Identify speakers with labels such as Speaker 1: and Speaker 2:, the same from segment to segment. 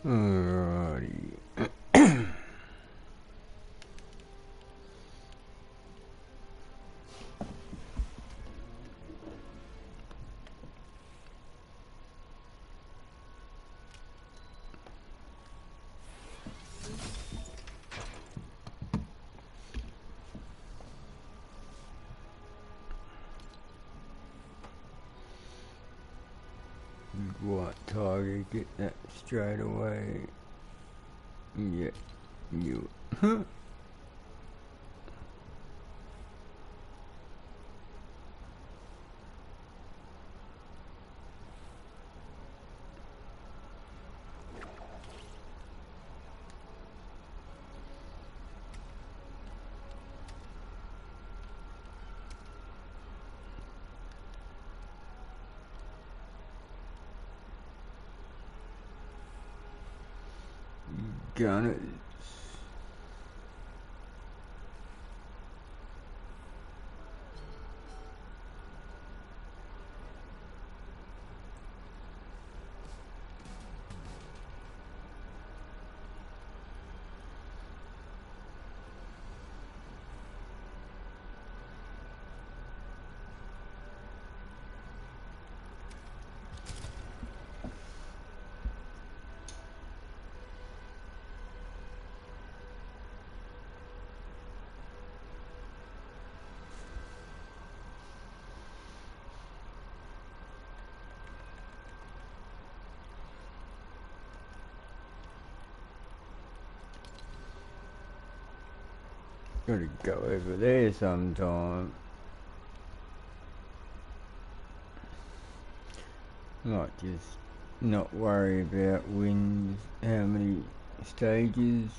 Speaker 1: Alrighty. What target? Get that straight away. Yeah, you. Gunners. Gotta go over there sometime. Like just not worry about wins. How many stages?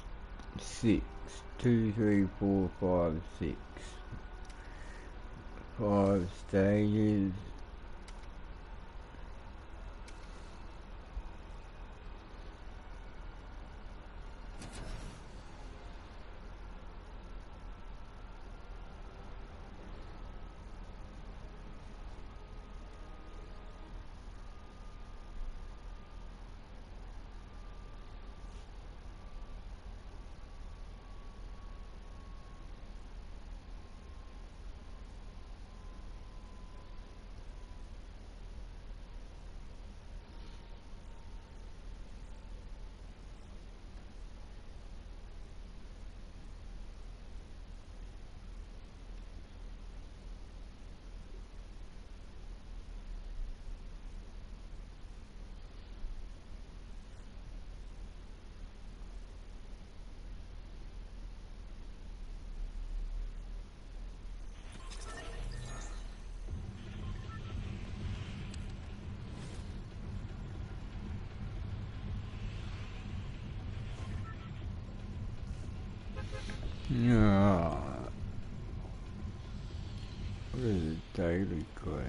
Speaker 1: 6. 2, 3, 4, 5, 6. 5 stages. Yeah. What is a daily quest?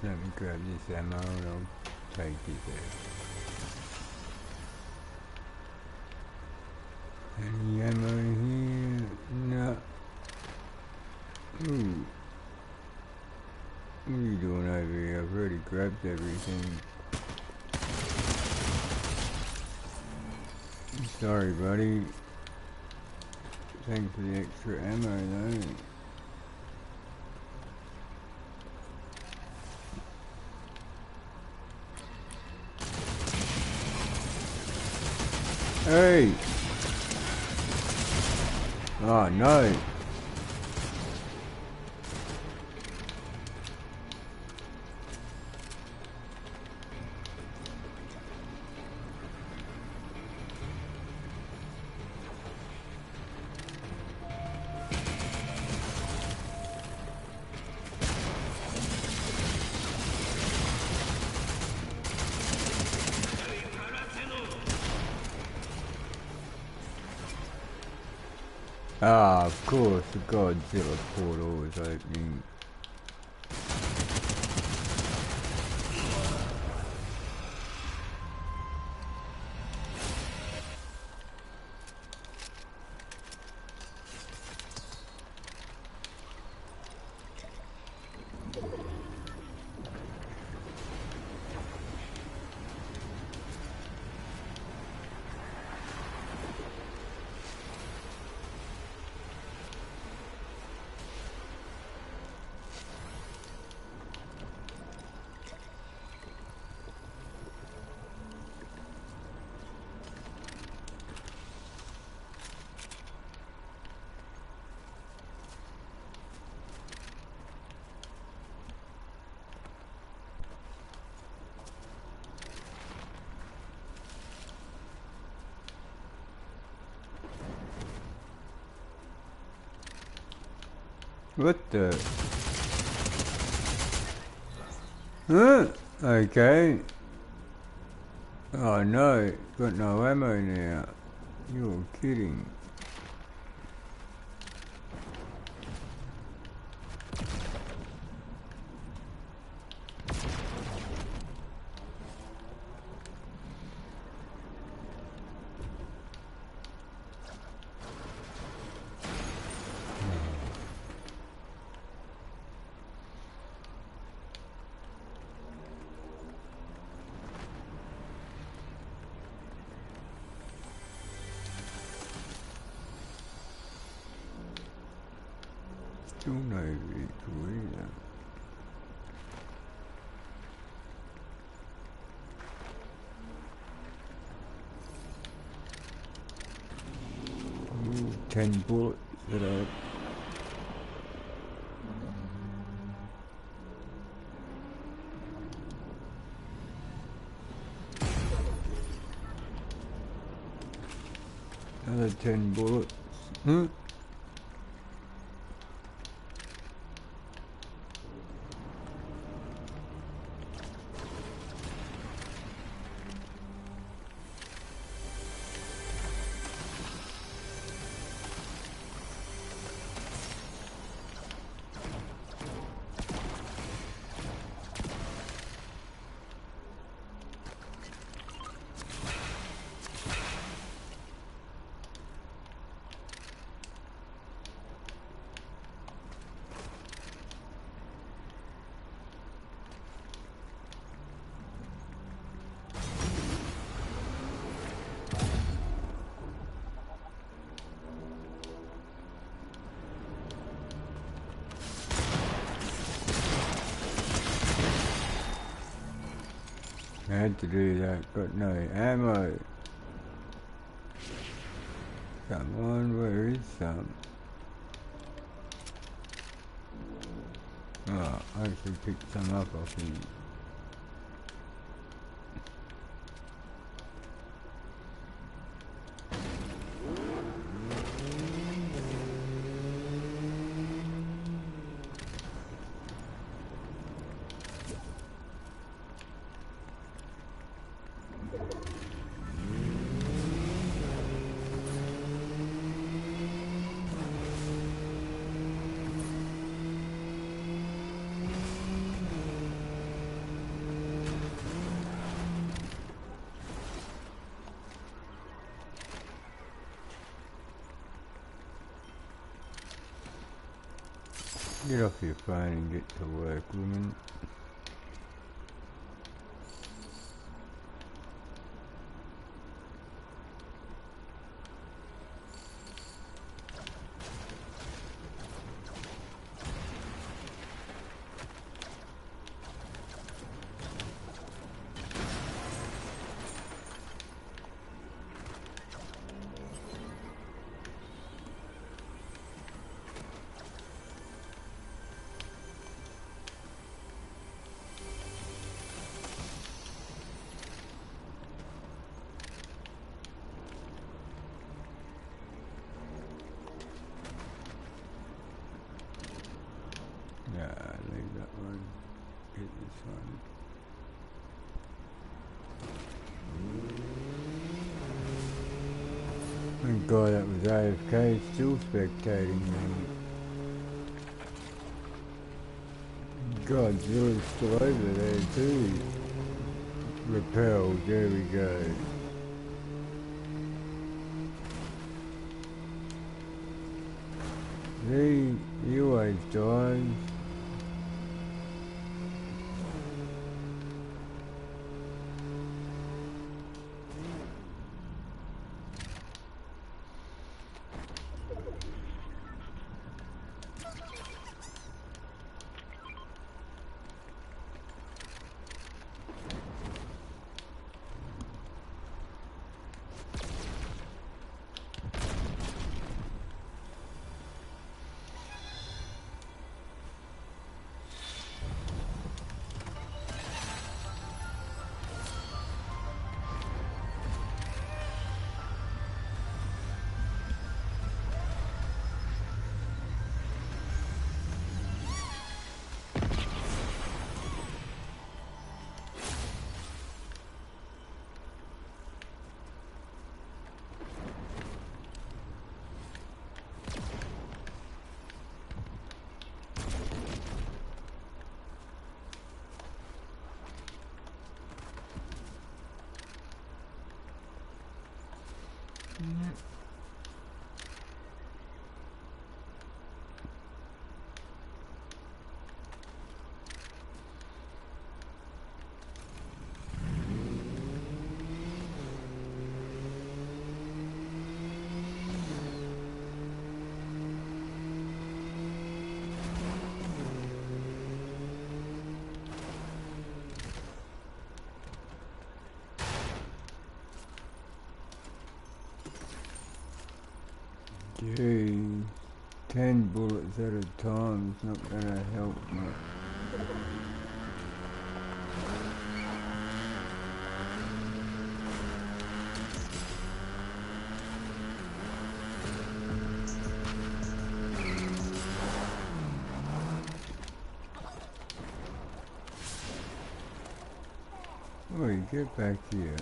Speaker 1: Let me grab this ammo and I'll take it there. Any ammo here? No. Ooh. What are you doing over here? I've already grabbed everything. Sorry, buddy. Thanks for the extra ammo, though. Hey! Oh, no. Ah, of course, the Godzilla portal is opening. What the? Huh? Okay. Oh no, got no ammo now. You're kidding. Still no vehicle either. Ooh, 10 bullets that are... Another 10 bullets. Hmm? I had to do that, got no ammo. Come on, where is some? Oh, I actually picked some up off him. Get off your phone and get to work, woman. Nah, leave that one. Get this one. Thank God that was AFK, still spectating me. Godzilla's still over there too. Repel, there we go. He always dies. Gee, 10 bullets at a time is not gonna help much. Oi, get back here.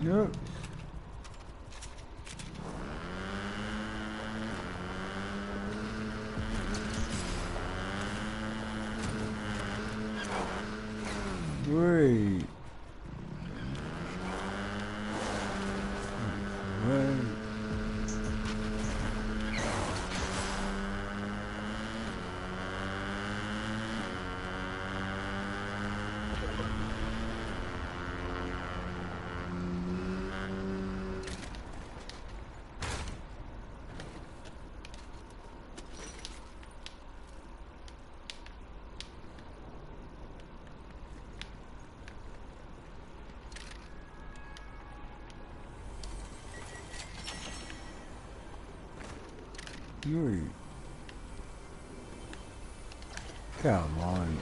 Speaker 1: Yep. Wait. Wait. You. Come on.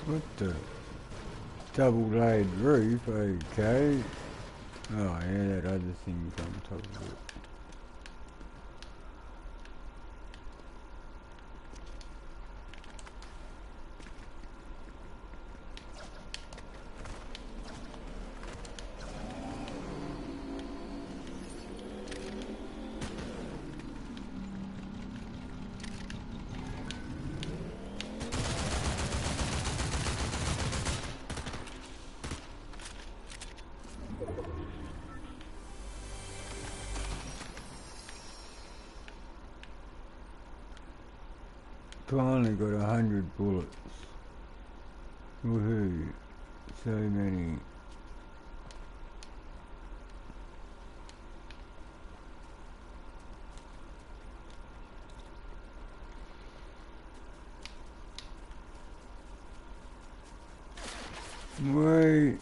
Speaker 1: What the? Double laid roof, okay. Oh yeah, that other thing's on top of it. Finally got 100 bullets. Woohoo. So many. Wait.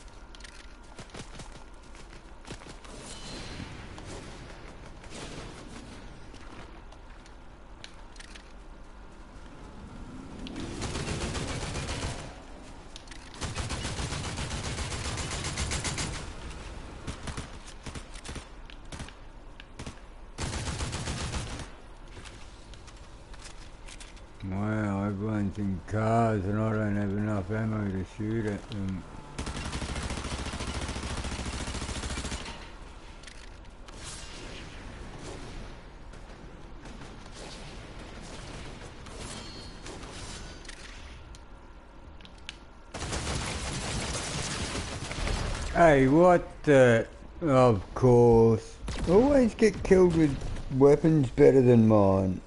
Speaker 1: Wow, everyone's in cars and I don't have enough ammo to shoot at them. Hey, what the? Of course. Always get killed with weapons better than mine.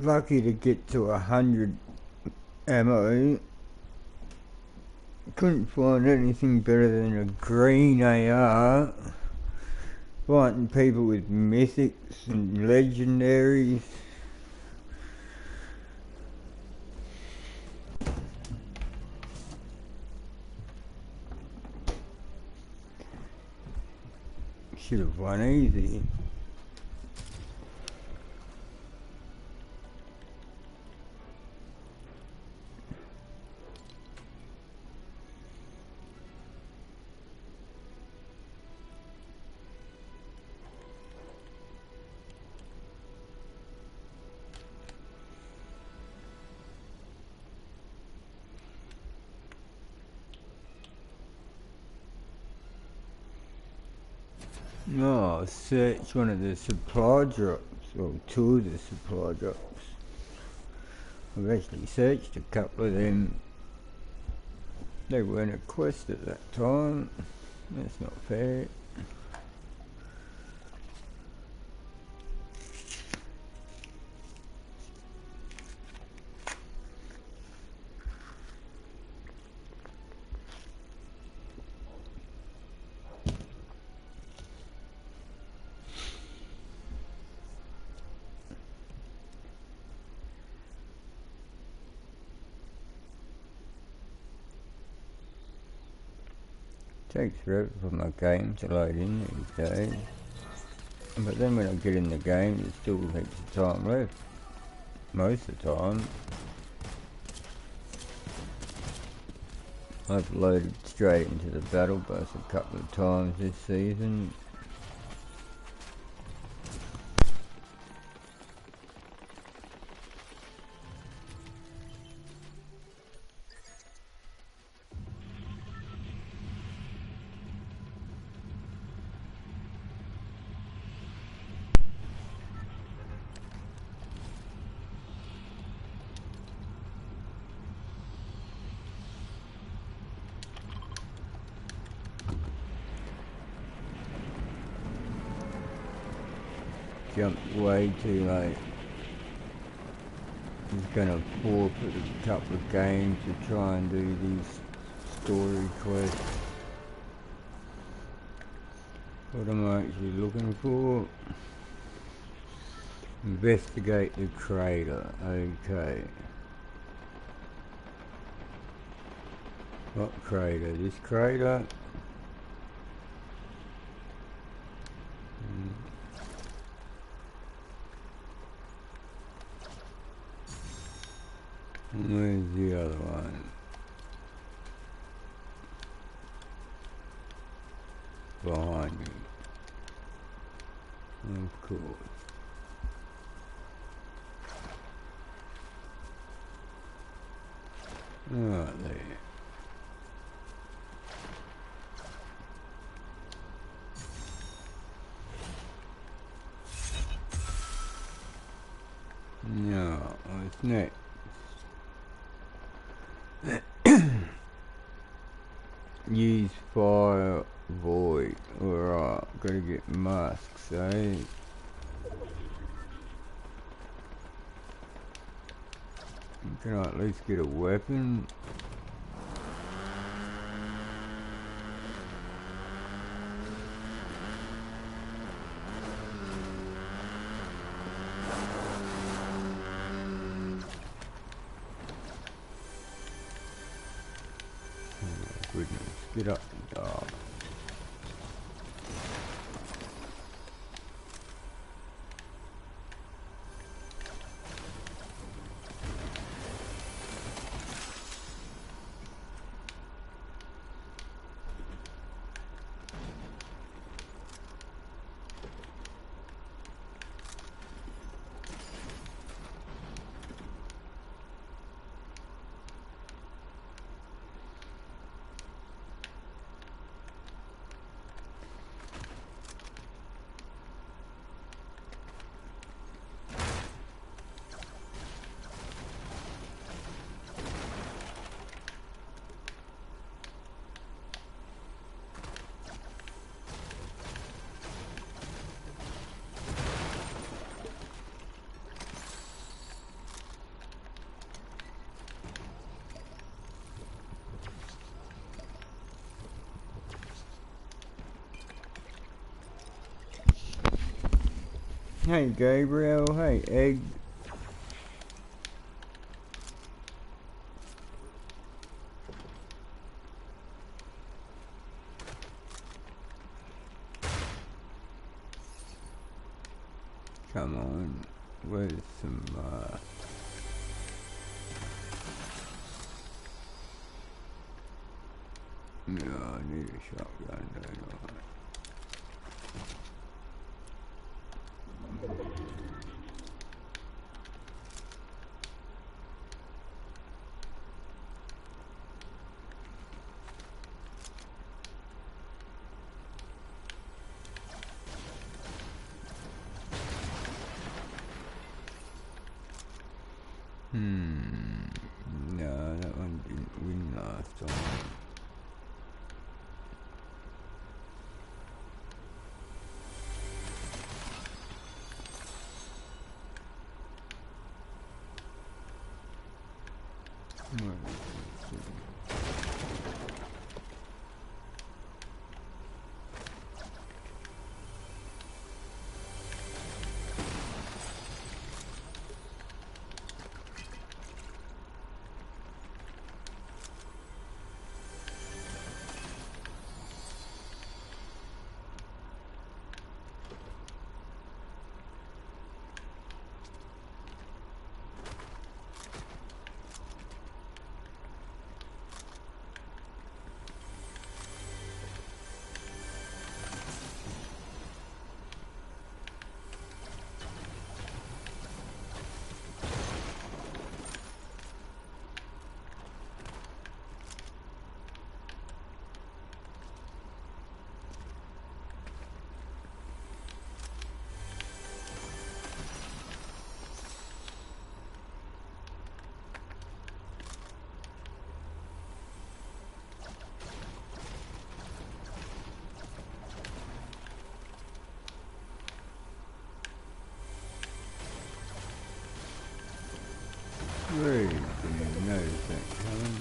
Speaker 1: Lucky to get to 100 ammo. Couldn't find anything better than a green AR. Fighting people with mythics and legendaries. Should have won easy. No, search one of the supply drops, or two of the supply drops. I've actually searched a couple of them. They weren't a quest at that time. That's not fair. Takes forever for my game to load in these days. But then when I get in the game, there's still heaps of time left. Most of the time. I've loaded straight into the battle bus a couple of times this season. jumped way too late. He's gonna forfeit a couple of games to try and do these story quests. What am I actually looking for? Investigate the crater. Okay. What crater? This crater? Where's the other one? Behind me. Of course. Right there. No, what's next? Use fire void. Alright, gotta get masks, eh? Can I at least get a weapon? Goodness, get up and die. Hey Gabriel, hey Egg. Come on, where's some no, I need a shotgun, don't I? No, that one didn't win last time. Really didn't even notice that coming.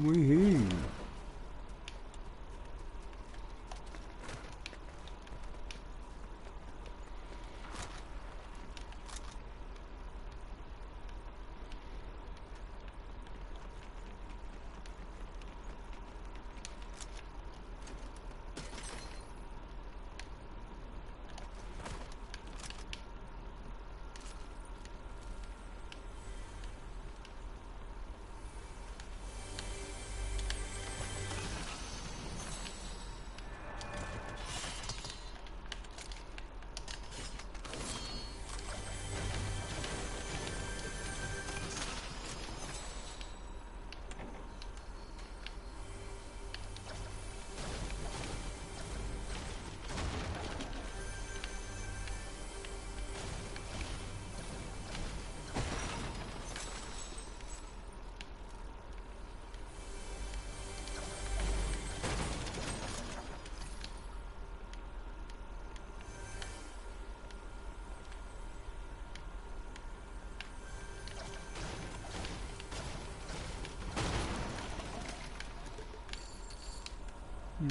Speaker 1: Wee-hee.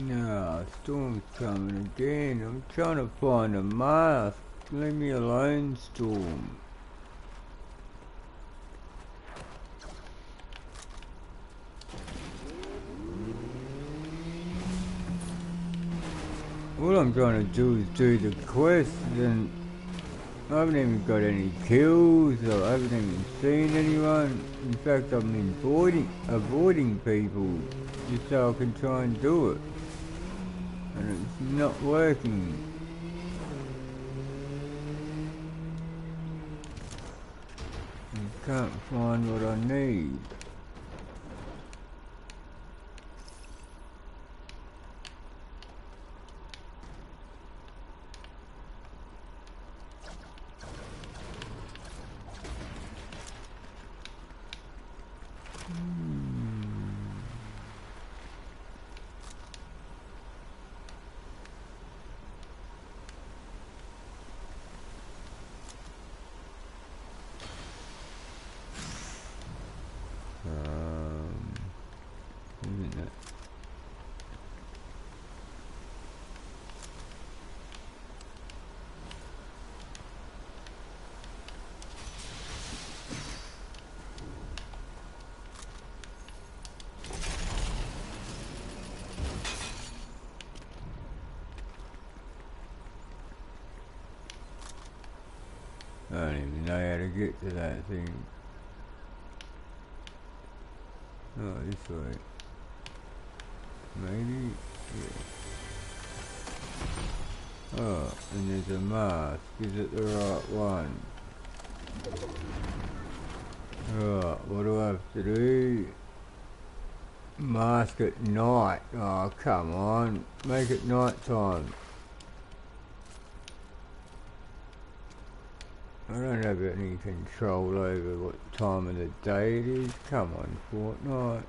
Speaker 1: No, storm's coming again. I'm trying to find a mask. Leave me alone, storm. All I'm trying to do is do the quest, and I haven't even got any kills, or I haven't even seen anyone. In fact, I've been avoiding people just so I can try and do it. And it's not working. I can't find what I need. Isn't it? I don't even know how to get to that thing. Oh, this way. Maybe? Yeah. Oh, and there's a mask. Is it the right one? Right, what do I have to do? mask at night. Oh, come on. Make it night time. I don't have any control over what time of the day it is. Come on, Fortnite.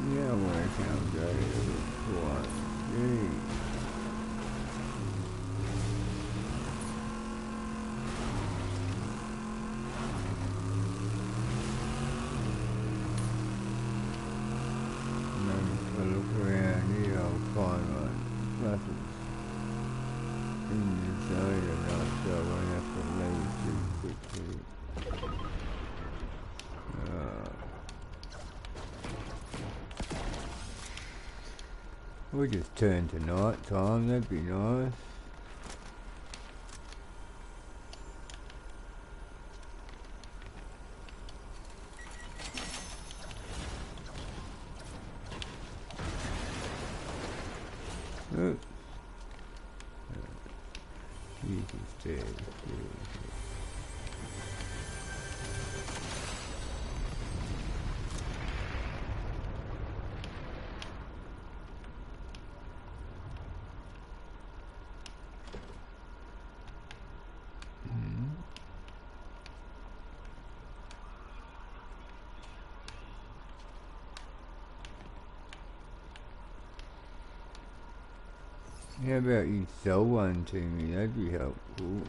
Speaker 1: Yeah, when I come go to what? If I look around here, I'll find one. Nothing in the zone enough, so I won't have to leave too quickly. We just turn to night time, that'd be nice. Oh. You can stay. How about you sell one to me? That'd be helpful.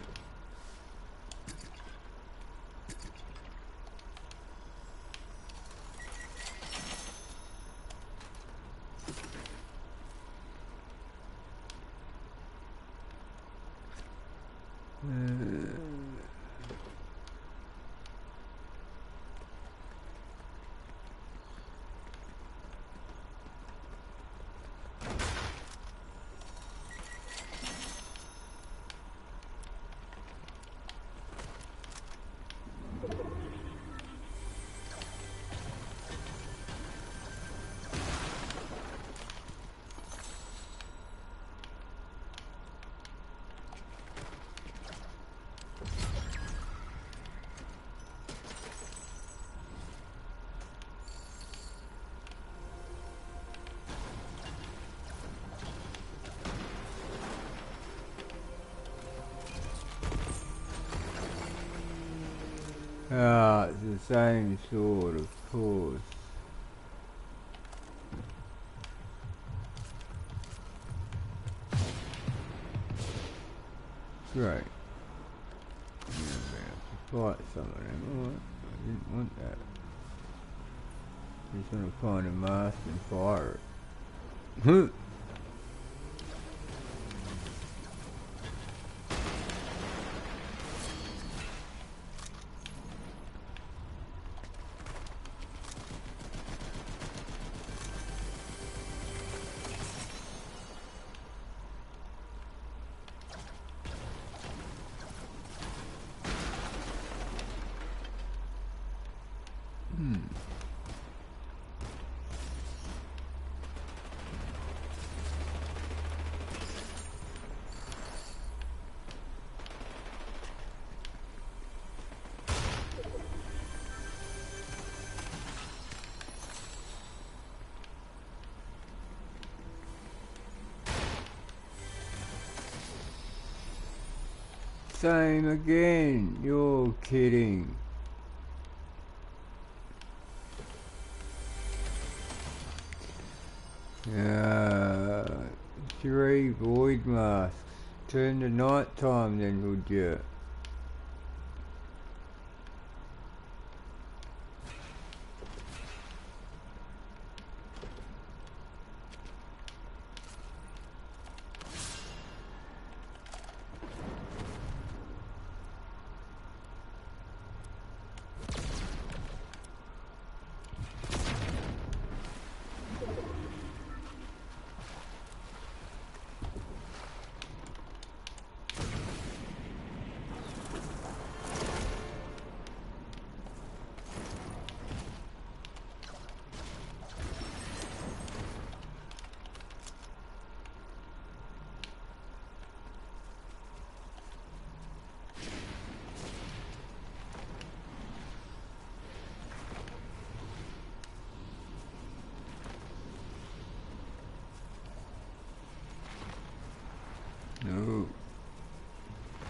Speaker 1: Ah, it's the same sword, of course. Great. I'm going to have to fight some of them. Oh, I didn't want that. Just want to find a mask and fire it. Same again, you're kidding. Three void masks. Turn to night time then, would you?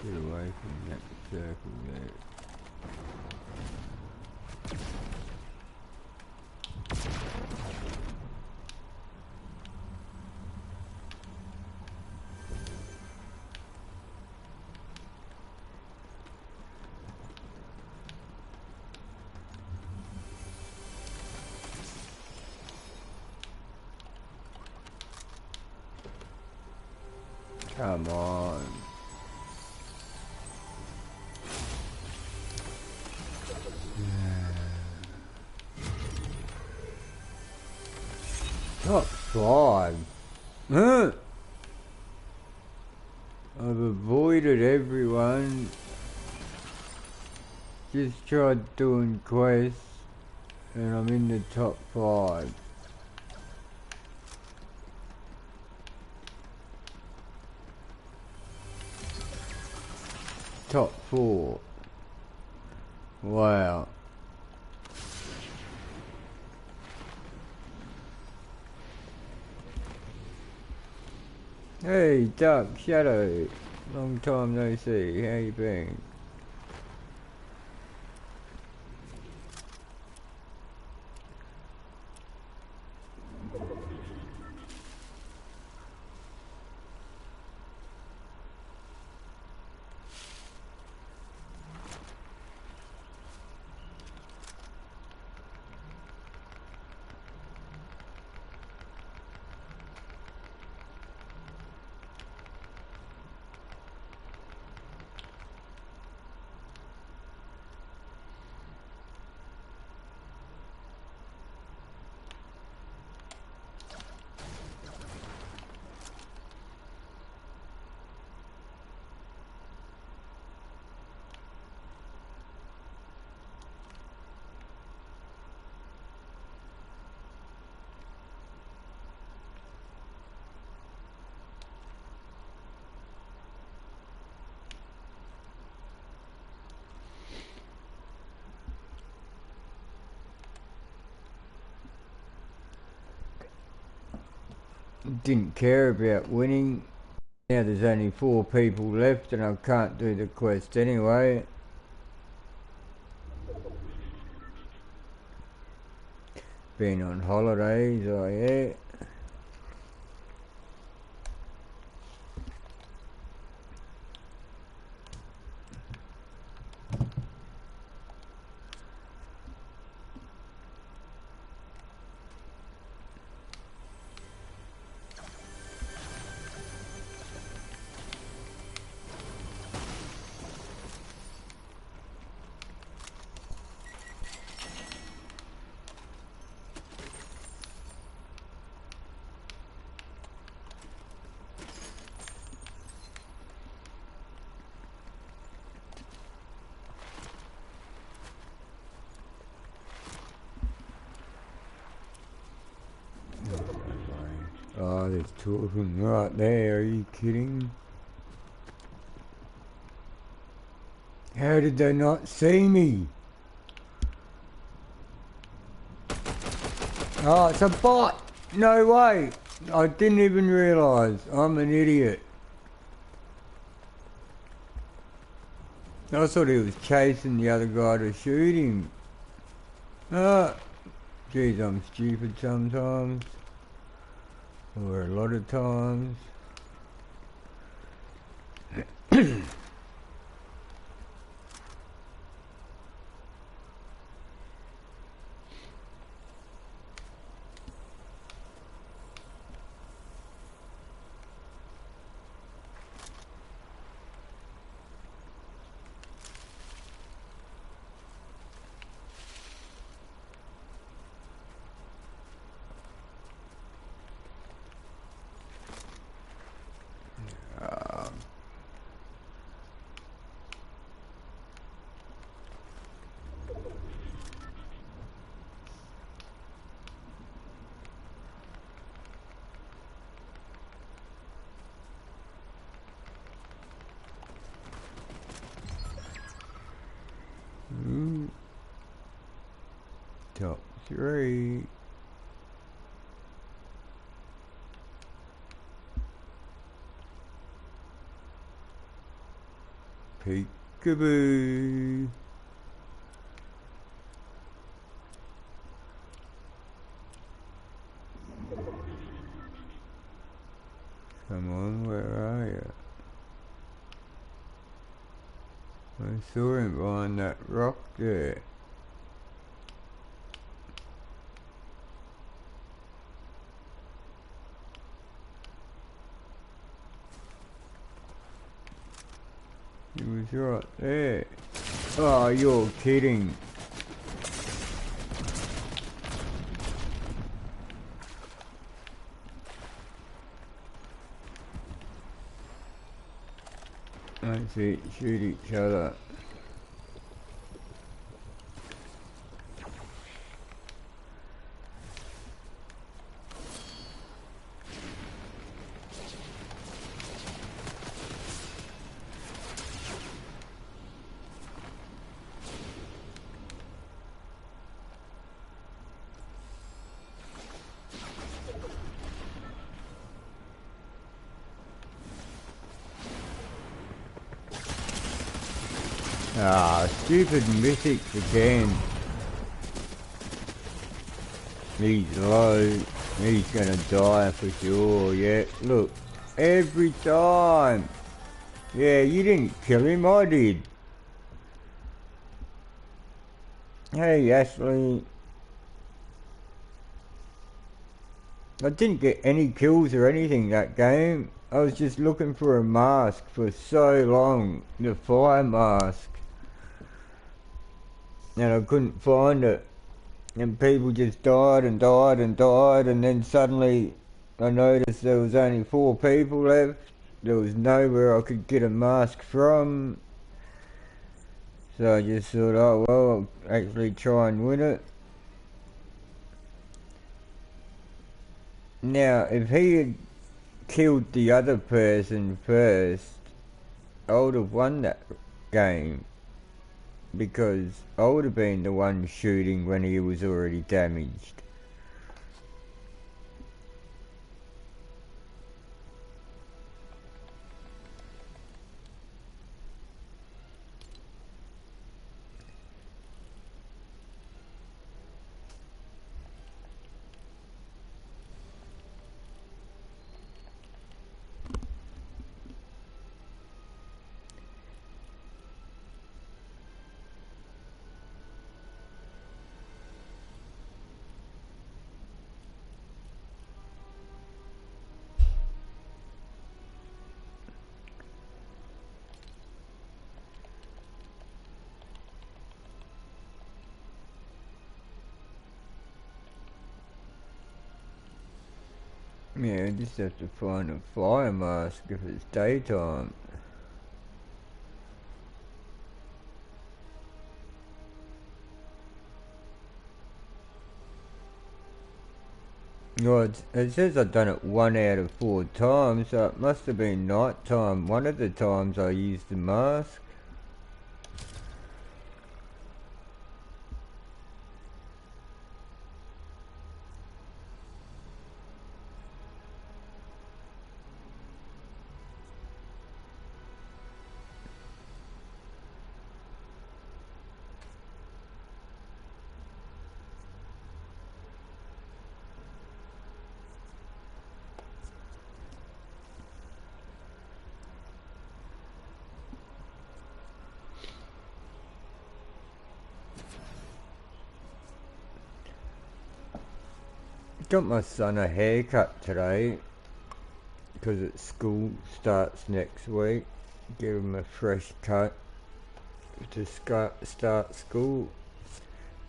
Speaker 1: Get away from that circle there. Come on. Top 5. Huh? I've avoided everyone. Just tried doing quests and I'm in the top 5. Top 4. Wow. Hey, Duck, Shadow. Long time no see. How you been? Didn't care about winning. Now there's only 4 people left and I can't do the quest anyway. Been on holidays, oh yeah. Oh, there's 2 of them right there, are you kidding? How did they not see me? Oh, it's a bot! No way! I didn't even realise. I'm an idiot. I thought he was chasing the other guy to shoot him. Ah, geez, I'm stupid sometimes. Or a lot of times. Top 3. Peekaboo. Come on, where are you? I saw him behind that rock there. He was right there. Oh, you're kidding. That's it, shoot each other. Ah, stupid mythics again. He's low. He's gonna die for sure, yeah. Look, every time. Yeah, you didn't kill him, I did. Hey, Ashley. I didn't get any kills or anything that game. I was just looking for a mask for so long. The fire mask. And I couldn't find it. And people just died and died and died, and then suddenly I noticed there was only 4 people left. There was nowhere I could get a mask from. So I just thought, oh well, I'll actually try and win it. Now, if he had killed the other person first, I would have won that game. Because I would have been the one shooting when he was already damaged. Yeah, I just have to find a fire mask if it's daytime. Well, it says I've done it 1 out of 4 times, so it must have been night time. One of the times I used the mask. Got my son a haircut today because school starts next week. Give him a fresh cut to start school.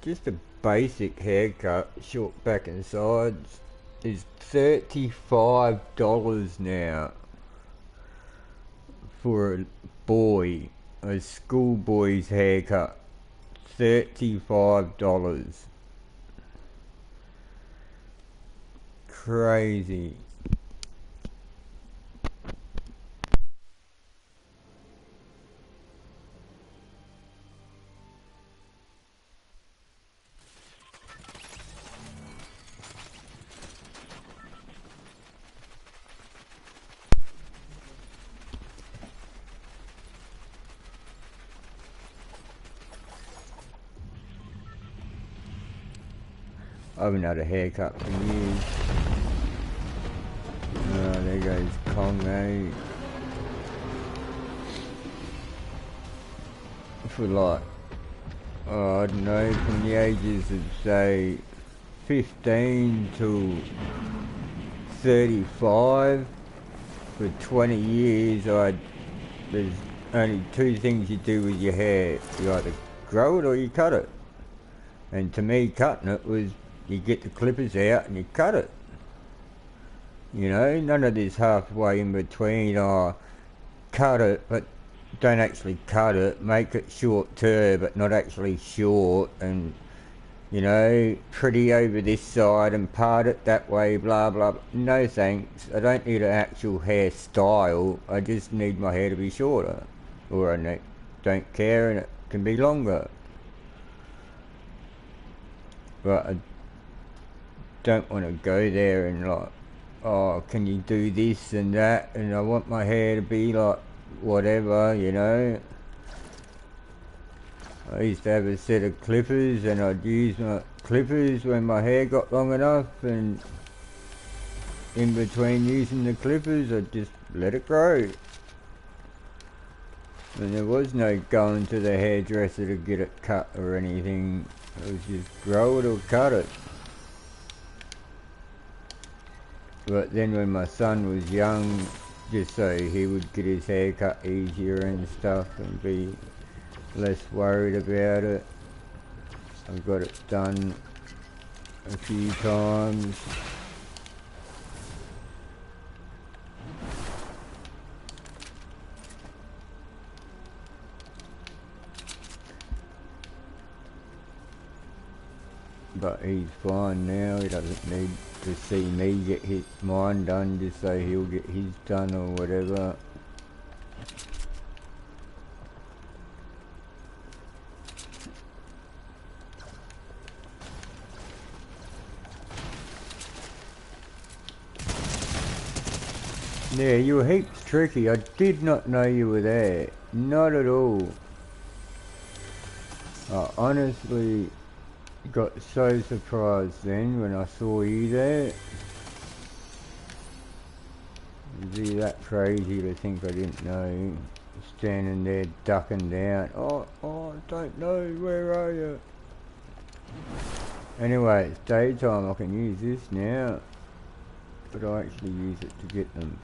Speaker 1: Just a basic haircut, short back and sides, is $35 now for a boy, a schoolboy's haircut. $35. Crazy. I haven't had a haircut for years. Oh, there goes Kong, eh? For like, oh, I don't know, from the ages of say 15 to 35, for 20 years, there's only two things you do with your hair. You either grow it or you cut it. And to me, cutting it was, you get the clippers out and you cut it. You know, none of this halfway in between, or cut it, but don't actually cut it, make it short too, but not actually short, and you know, pretty over this side and part it that way, blah blah. No thanks, I don't need an actual hairstyle, I just need my hair to be shorter, or I don't care and it can be longer. But I don't want to go there and like, oh, can you do this and that, and I want my hair to be like whatever, you know. I used to have a set of clippers and I'd use my clippers when my hair got long enough, and in between using the clippers I'd just let it grow. And there was no going to the hairdresser to get it cut or anything, it was just grow it or cut it. But then when my son was young, just so he would get his hair cut easier and stuff and be less worried about it, I got it done a few times. But he's fine now, he doesn't need to see me get mine done just so he'll get his done or whatever. Yeah, you were heaps tricky. I did not know you were there. Not at all. I honestly got so surprised then when I saw you there. It'd be that crazy to think I didn't know. Standing there ducking down. Oh, I don't know, where are you? Anyway, it's daytime, I can use this now. But I actually use it to get them.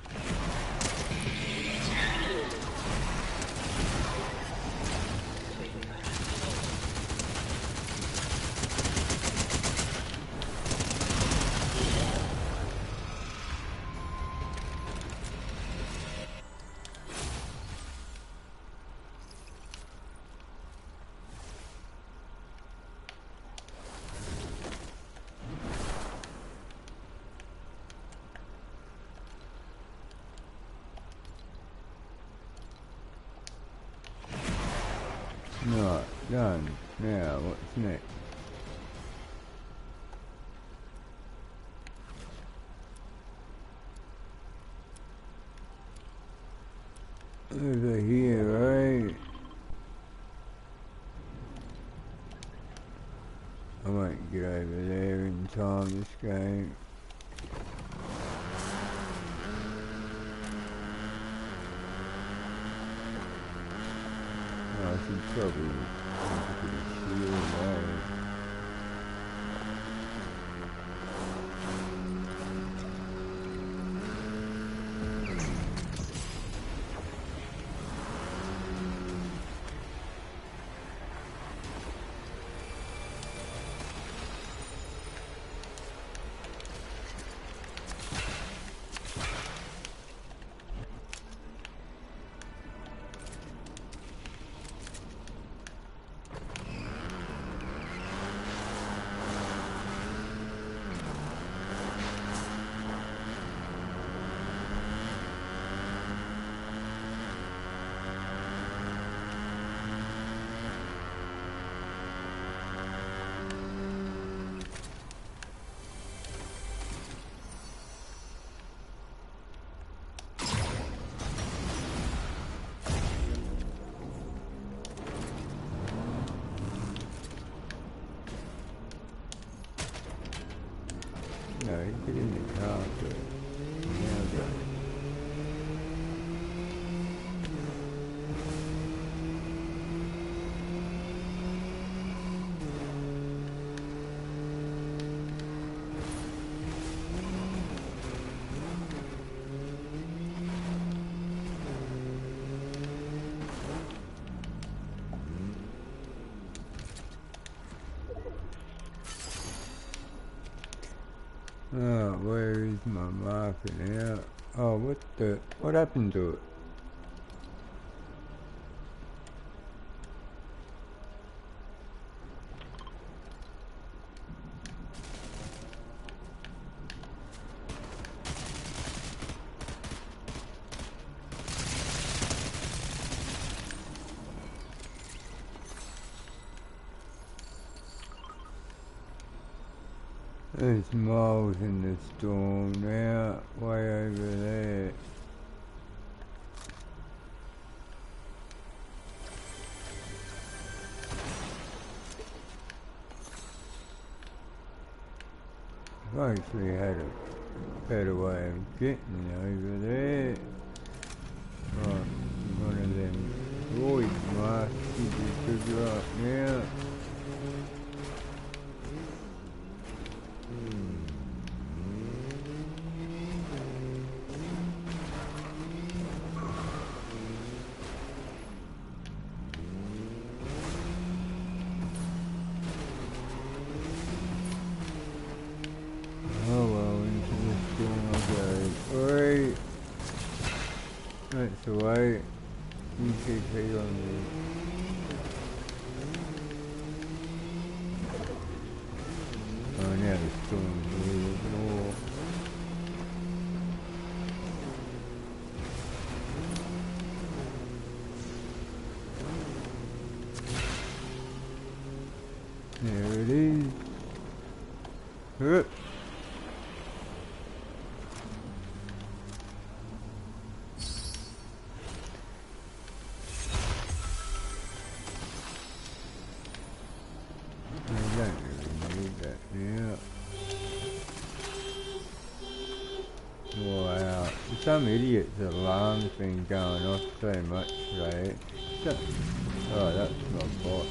Speaker 1: Right, done. Now, what's next? Over here, right? I won't get over there in time this game. I should probably get a shield there. anyway, get in the car first. Now go. Oh, where is my marker now? Oh, what happened to it? There's moles in the storm now, way over there. I actually had a better way of getting over there. Right, one of them void masks you figure out now. Oh well, into the storm I go. Oi! That's the way. You keep here on me. Oh, now the storm's a little more. There it is. Hup. I don't really need that now. Wow, some idiot's alarm's been going off so much today. Oh, that's my bot.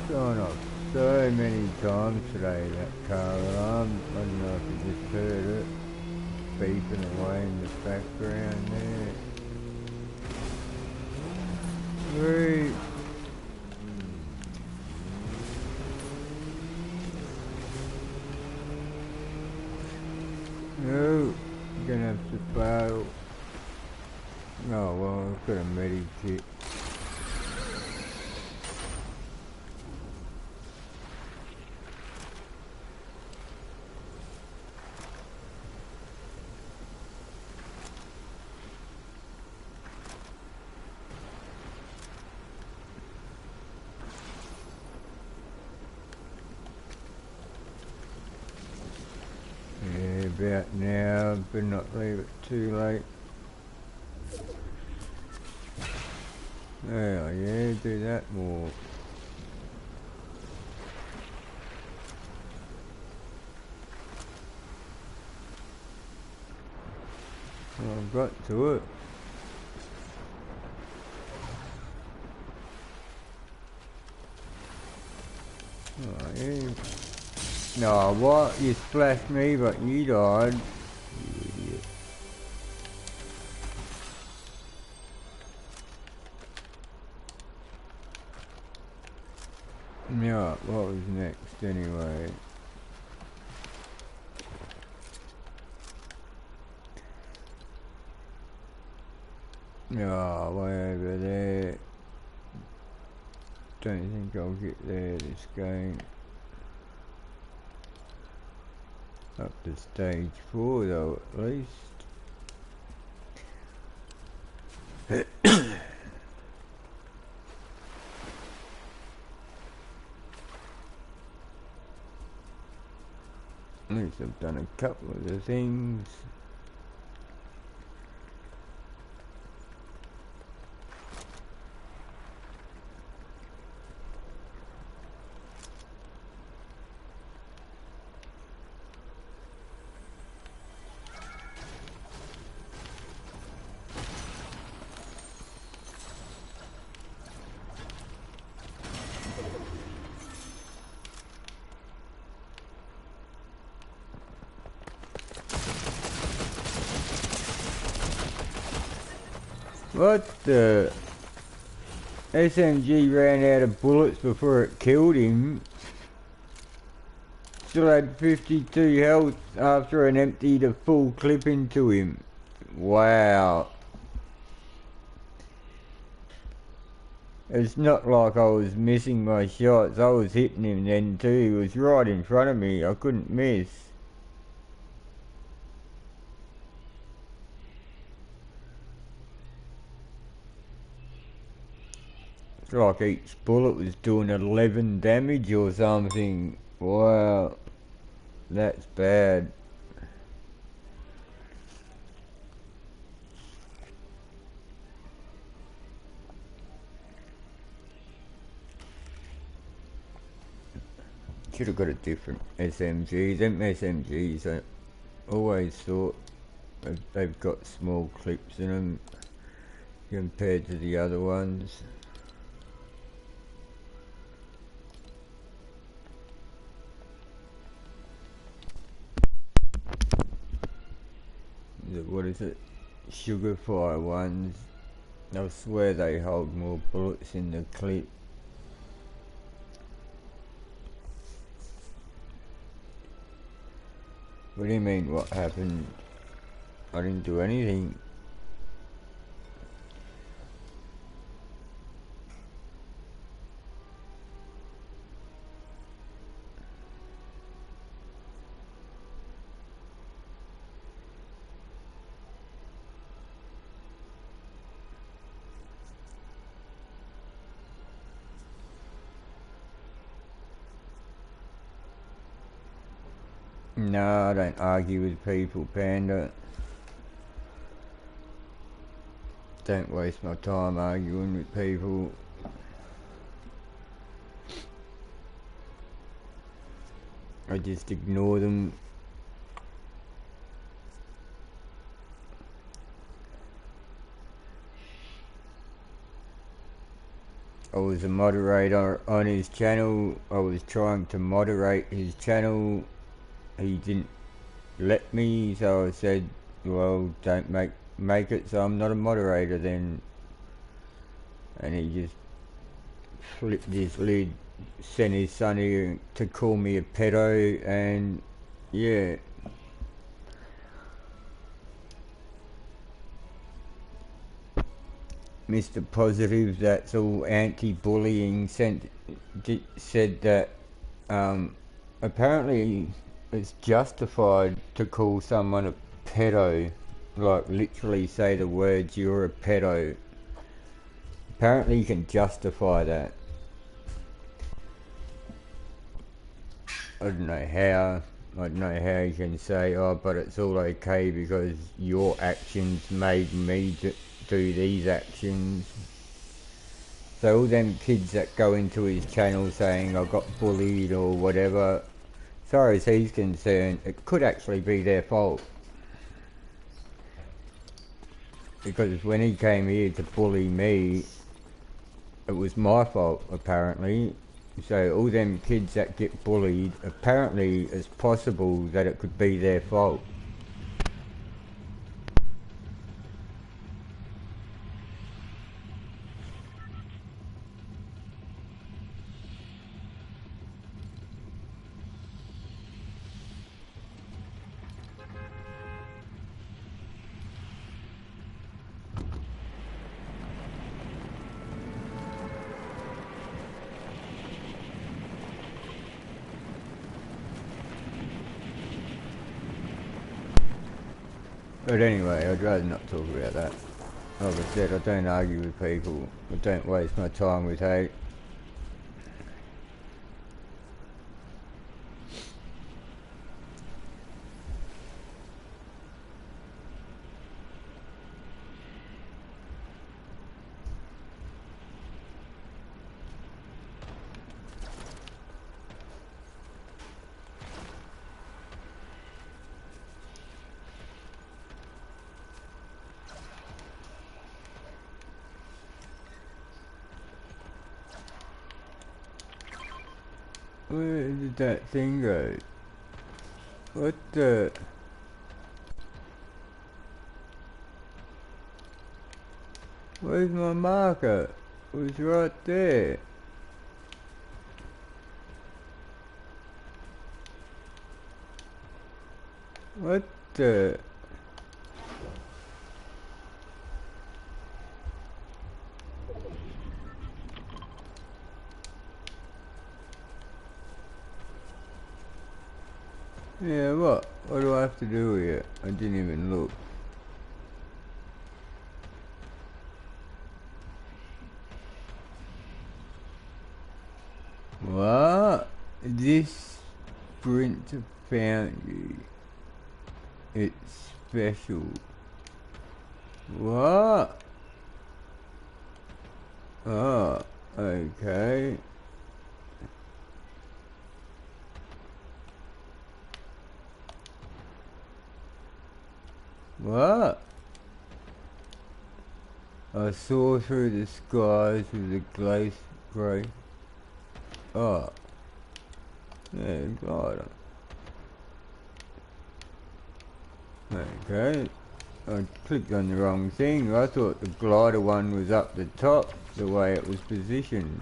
Speaker 1: Gone off so many times today, that car alarm. I don't know if you just heard it beeping away in the background there. Great. No, I'm gonna have to fail. Oh well, I've got a medikit. Yeah, about now, but not leave it too late. Oh yeah, do that more. Well, I've got to it. Oh yeah. No, what? You splashed me, but you died. You idiot. Yeah, what was next anyway? Yeah, way over there. Don't think I'll get there this game. Up to stage 4 though, at least. At least I've done a couple of the things. What the? SMG ran out of bullets before it killed him. Still had 52 health after it emptied a full clip into him. Wow. It's not like I was missing my shots. I was hitting him then too. He was right in front of me. I couldn't miss. It's like each bullet was doing 11 damage or something. Wow. That's bad. Should have got a different SMG. Them SMGs, I always thought they've got small clips in them compared to the other ones. What is it? Sugar fire ones. I swear they hold more bullets in the clip. What do you mean, what happened? I didn't do anything. No, I don't argue with people, Panda. Don't waste my time arguing with people. I just ignore them. I was a moderator on his channel. I was trying to moderate his channel. He didn't let me, so I said, well, don't make it, so I'm not a moderator then. And he just flipped his lid, sent his son here to call me a pedo, and yeah. Mr. Positive, that's all anti-bullying, said that apparently it's justified to call someone a pedo, like literally say the words, you're a pedo. Apparently you can justify that. I don't know how you can say, oh, but it's all okay because your actions made me do these actions. So all them kids that go into his channel saying I got bullied or whatever, as far as he's concerned, it could actually be their fault. Because when he came here to bully me, it was my fault, apparently. So all them kids that get bullied, apparently it's possible that it could be their fault. But anyway, I'd rather not talk about that. Like I said, I don't argue with people. I don't waste my time with hate. Where did that thing go? What the... Where's my marker? It was right there. What the? Yeah, what? What do I have to do here? I didn't even look. What? This sprinter found you. It's special. What? Oh, okay. What? I saw through the skies with a glaze grey. Oh. Yeah, got it. Okay. I clicked on the wrong thing. I thought the glider one was up the top, the way it was positioned.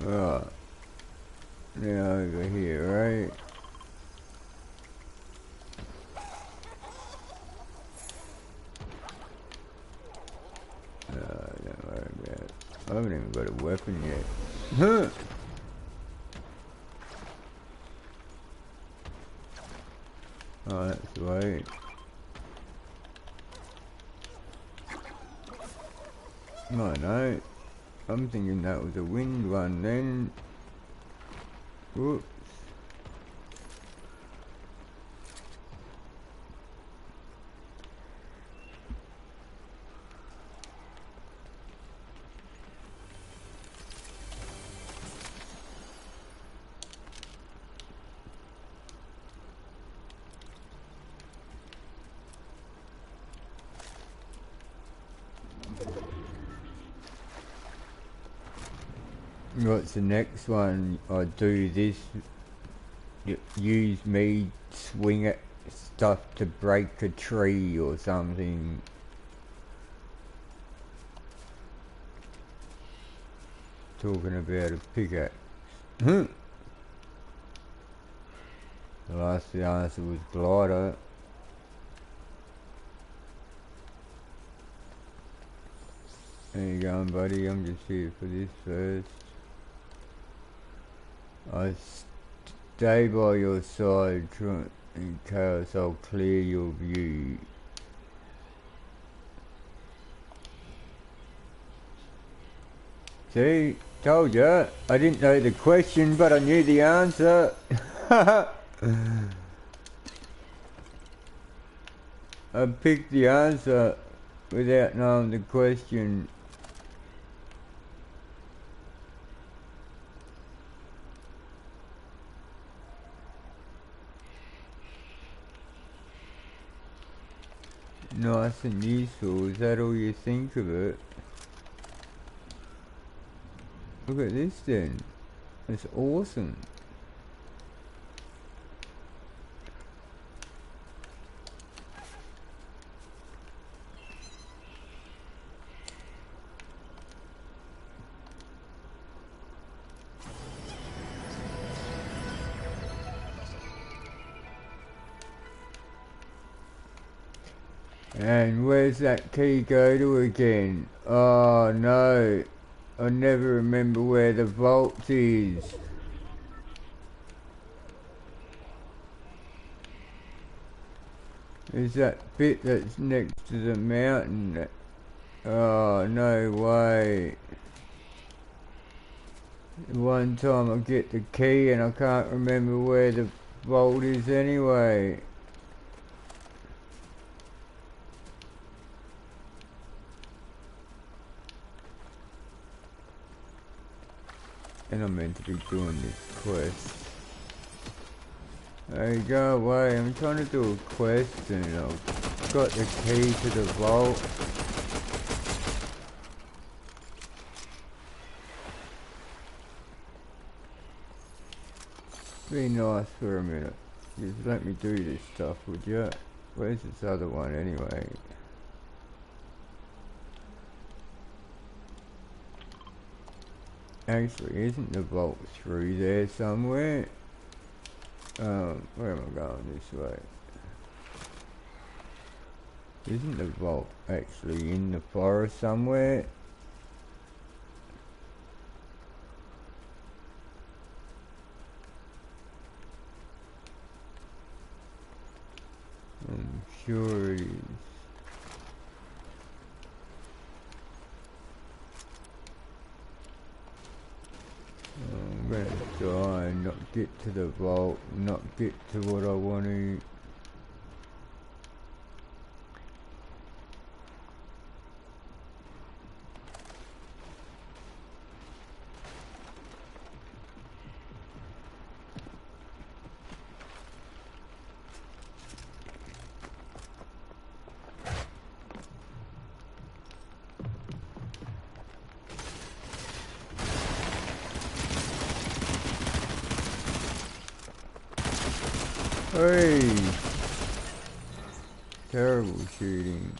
Speaker 1: Right. Now over here, right? Don't worry about it. I haven't even got a weapon yet. Huh! Oh, that's the way. No, no. I'm thinking that was a wind one then. Whoops. What's the next one? I do this, use me, swing at stuff to break a tree or something. Talking about a pickaxe. The last answer was glider. There you go, buddy. I'm just here for this first. I stay by your side in case I'll clear your view. See? Told ya. I didn't know the question, but I knew the answer. I picked the answer without knowing the question. Nice and useful, is that all you think of it? Look at this then, it's awesome. And where's that key go to again? Oh no, I never remember where the vault is. Is that bit that's next to the mountain? Oh no way. One time I get the key and I can't remember where the vault is anyway. And I'm meant to be doing this quest. Hey, go away, I'm trying to do a quest and I've got the key to the vault. Be nice for a minute. Just let me do this stuff, would you? Where's this other one anyway? Actually, isn't the vault through there somewhere? Where am I going this way? Isn't the vault actually in the forest somewhere? I'm sure it is. I'm gonna die and not get to the vault, not get to what I want to. Hey! Terrible shooting.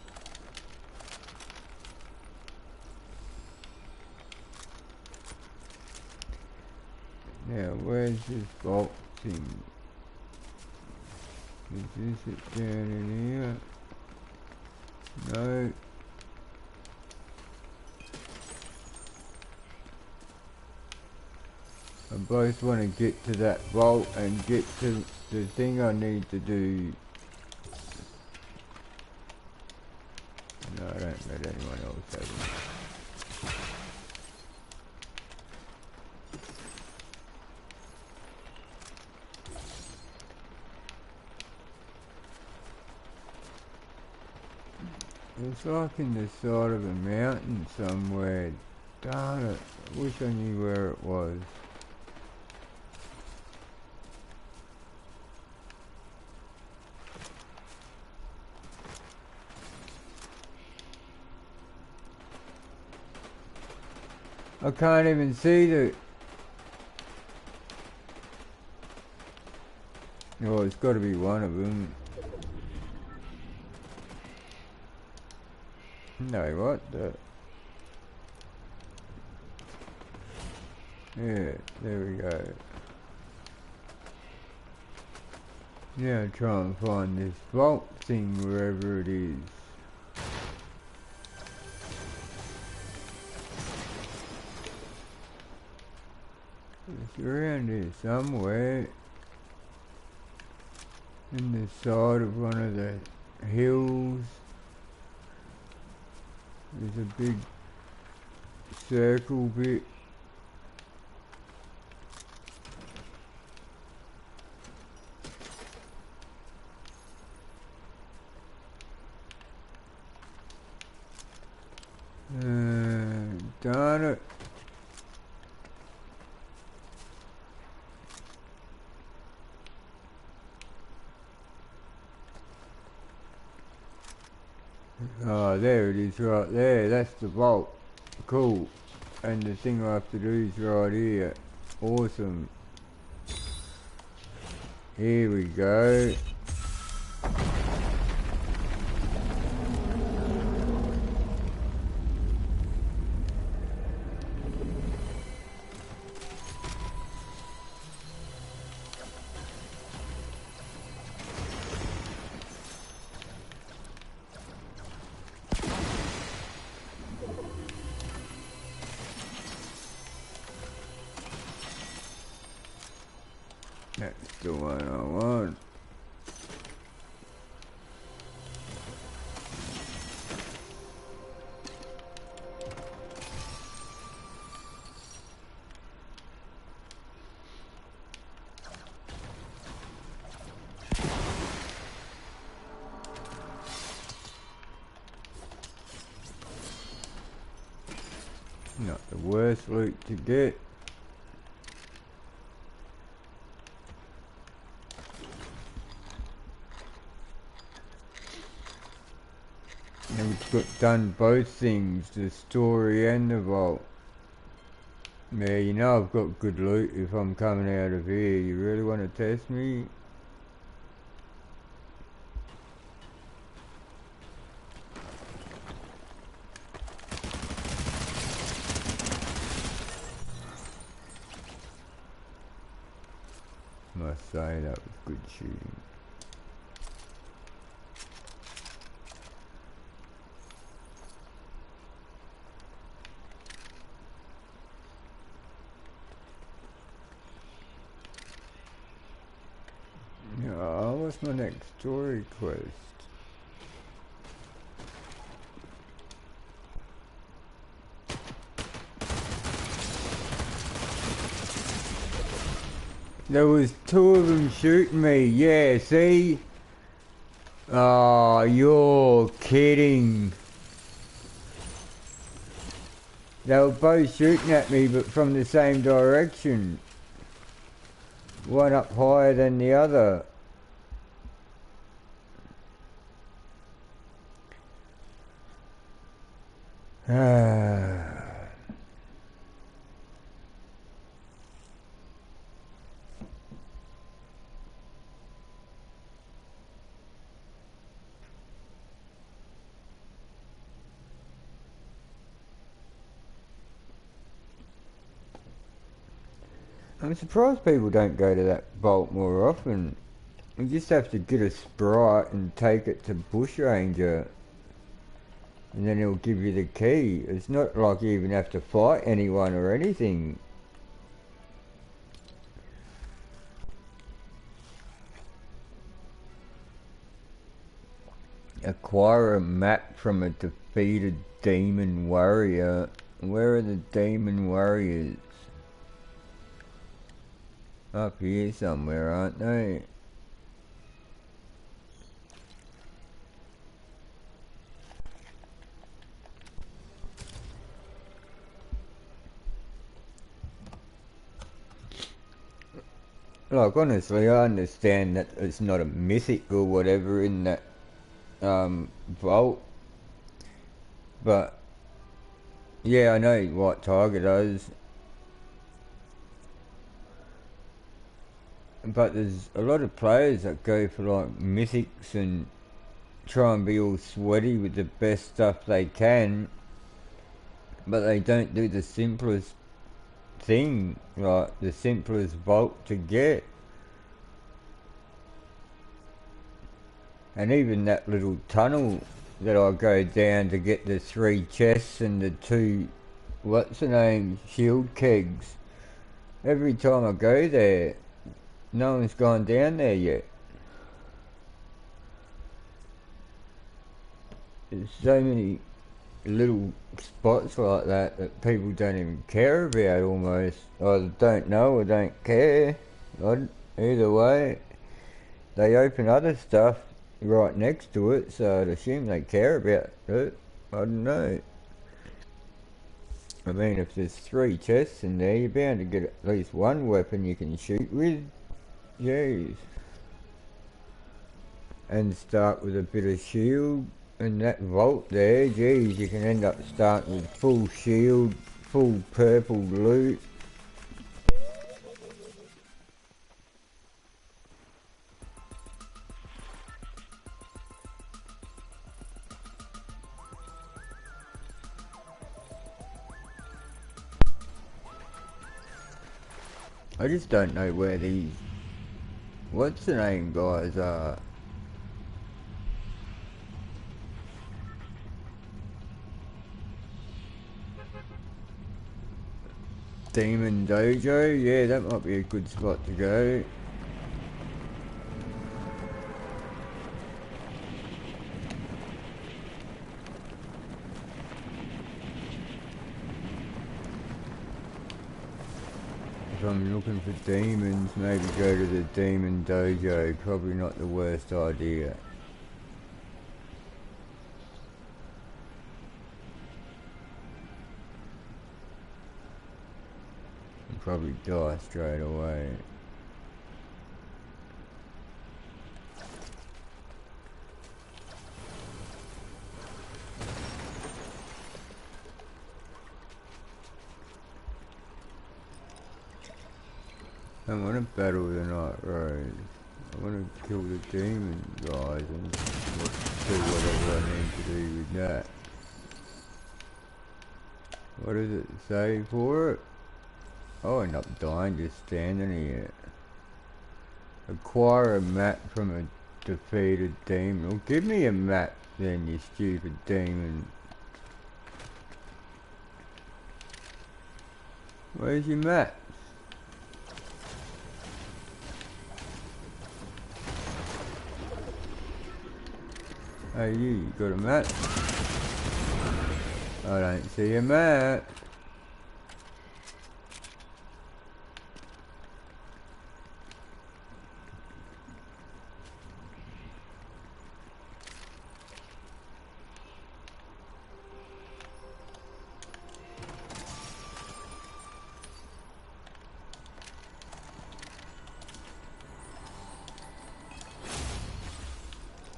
Speaker 1: Now, where's this vault thing? Is this it down in here? No. I both want to get to that vault and get to the thing I need to do. No, I don't let anyone else have it. It's like in the side of a mountain somewhere. Darn it, I wish I knew where it was. I can't even see the... Oh, it's got to be one of them. No, what the... Yeah, there we go. Now try and find this vault thing wherever it is. It's around here somewhere. In the side of one of the hills. There's a big circle bit. Darn it. Oh, there it is right there. That's the vault. Cool. And the thing I have to do is right here. Awesome. Here we go. That's the one I want. Not the worst loot to get. And we've done both things, the story and the vault. Yeah, you know I've got good loot if I'm coming out of here. You really want to test me? Must say that was good shooting. Oh, what's my next story quest? There was two of them shooting me, yeah, see? Oh, you're kidding. They were both shooting at me, but from the same direction. One up higher than the other. I'm surprised people don't go to that vault more often. You just have to get a sprite and take it to Bush Ranger. And then he'll give you the key. It's not like you even have to fight anyone or anything. Acquire a map from a defeated demon warrior. Where are the demon warriors? Up here somewhere, aren't they? Like, honestly, I understand that it's not a mythic or whatever in that vault. But, yeah, I know what Tiger does. But there's a lot of players that go for, like, mythics and try and be all sweaty with the best stuff they can. But they don't do the simplest thing, like the simplest vault to get. And even that little tunnel that I go down to get the 3 chests and the 2, what's the name, shield kegs. Every time I go there, no one's gone down there yet. There's so many little spots like that that people don't even care about almost. Either don't know or don't care. Either way, they open other stuff right next to it, so I'd assume they care about it. I don't know. I mean, if there's 3 chests in there, you're bound to get at least one weapon you can shoot with. Jeez. And start with a bit of shield. And that vault there, geez, you can end up starting with full shield, full purple loot. I just don't know where these, what's the name guys are. Demon Dojo, yeah, that might be a good spot to go. If I'm looking for demons, maybe go to the Demon Dojo, probably not the worst idea. Probably die straight away. I don't want to battle the Night Road. I want to kill the demon guys and do whatever I need to do with that. What does it say for it? I'll end up dying just standing here. Acquire a map from a defeated demon. Well, give me a map then, you stupid demon. Where's your map? Hey you got a map? I don't see a map.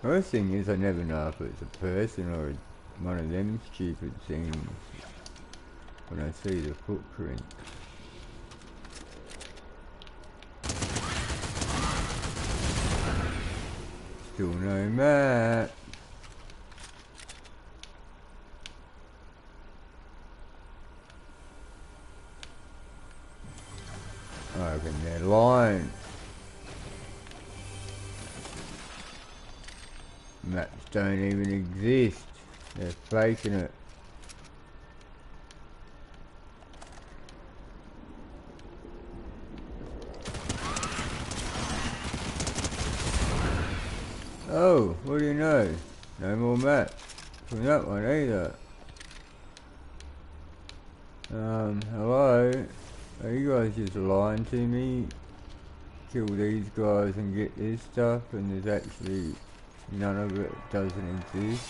Speaker 1: First thing is I never know if it's a person or one of them stupid things when I see the footprint. Still no map. I reckon they're lying. Maps don't even exist. They're faking it. Oh, what do you know? No more maps from that one either. Hello? Are you guys just lying to me? Kill these guys and get this stuff, and there's actually none of it doesn't exist.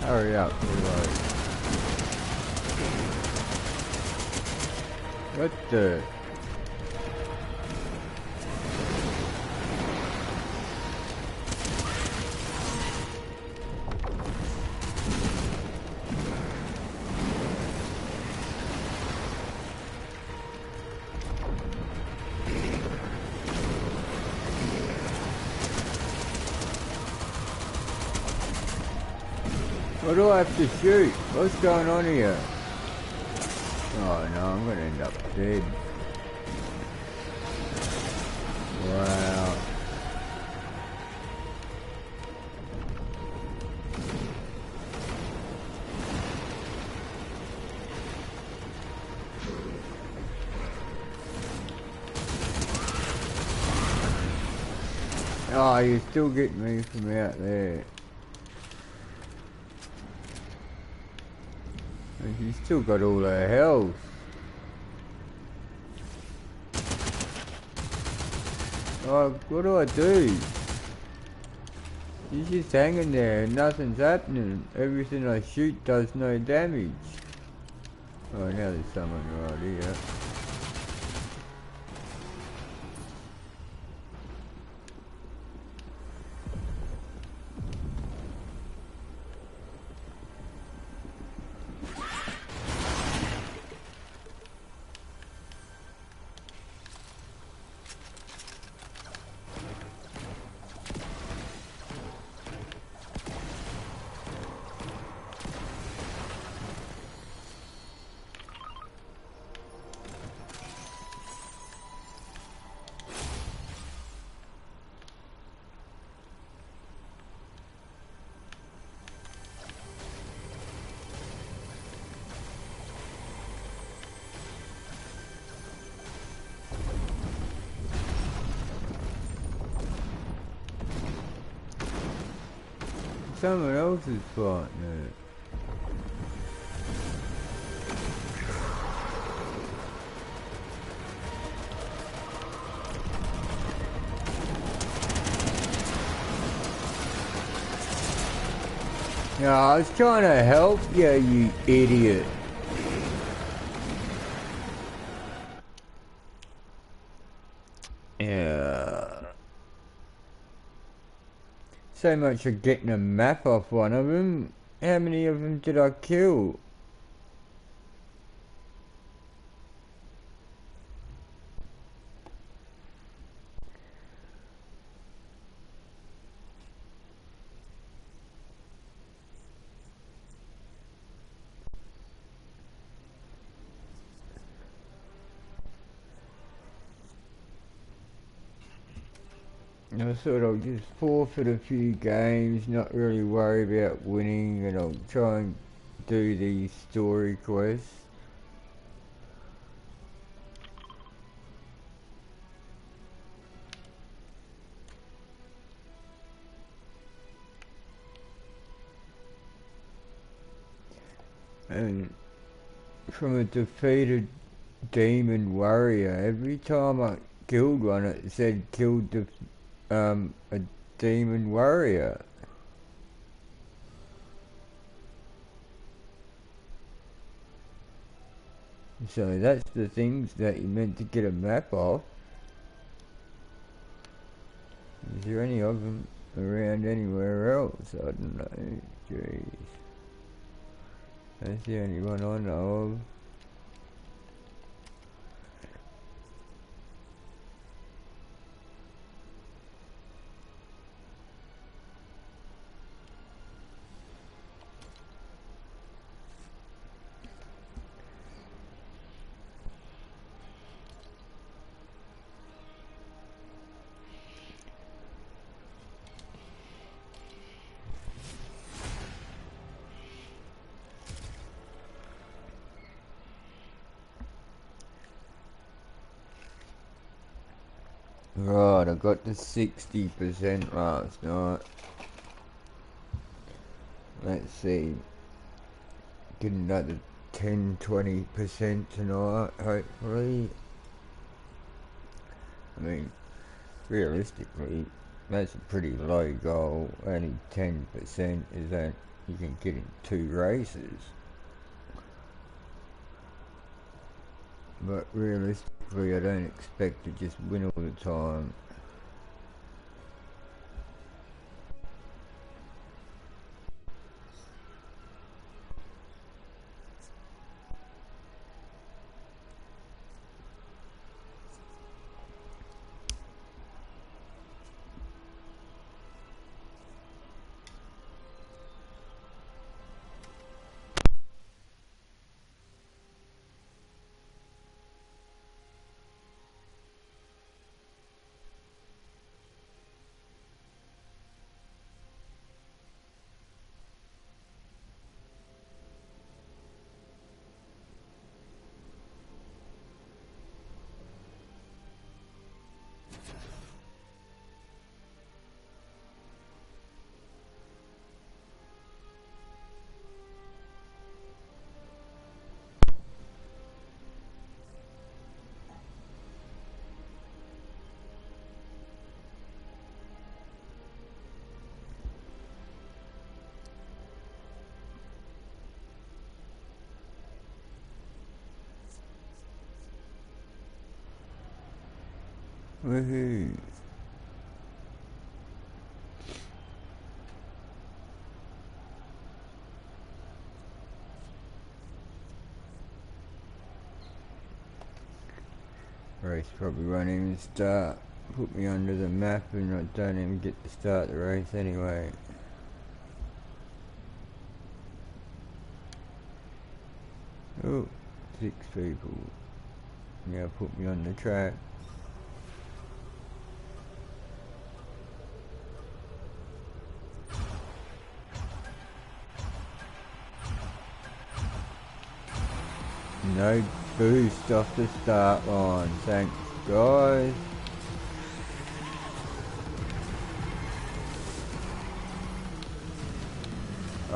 Speaker 1: Hurry up, reload. What the? What do I have to shoot? What's going on here? Oh no, I'm gonna end up dead. Wow. Oh, you're still getting me from out there. She's still got all her health. Oh, what do I do? She's just hanging there and nothing's happening. Everything I shoot does no damage. Oh, now there's someone right here. someone else's Fortnite. No, I was trying to help you, you idiot. Yeah. So much for getting a map off one of them. How many of them did I kill? I thought I'll just forfeit a few games, not really worry about winning, and I'll try and do these story quests. And from a defeated demon warrior, every time I killed one it said killed the a demon warrior. So that's the things that you meant to get a map of. Is there any of them around anywhere else? I don't know. Jeez. That's the only one I know of. Right, I got to 60% last night. Let's see. Get another 10-20% tonight, hopefully. I mean, realistically, that's a pretty low goal. Only 10% is that you can get in 2 races. But realistically, I don't expect to just win all the time. Woohoo! Race probably won't even start. Put me under the map and I don't even get to start the race anyway. Oh, 6 people. Now put me on the track. No boost off the start line, thanks guys.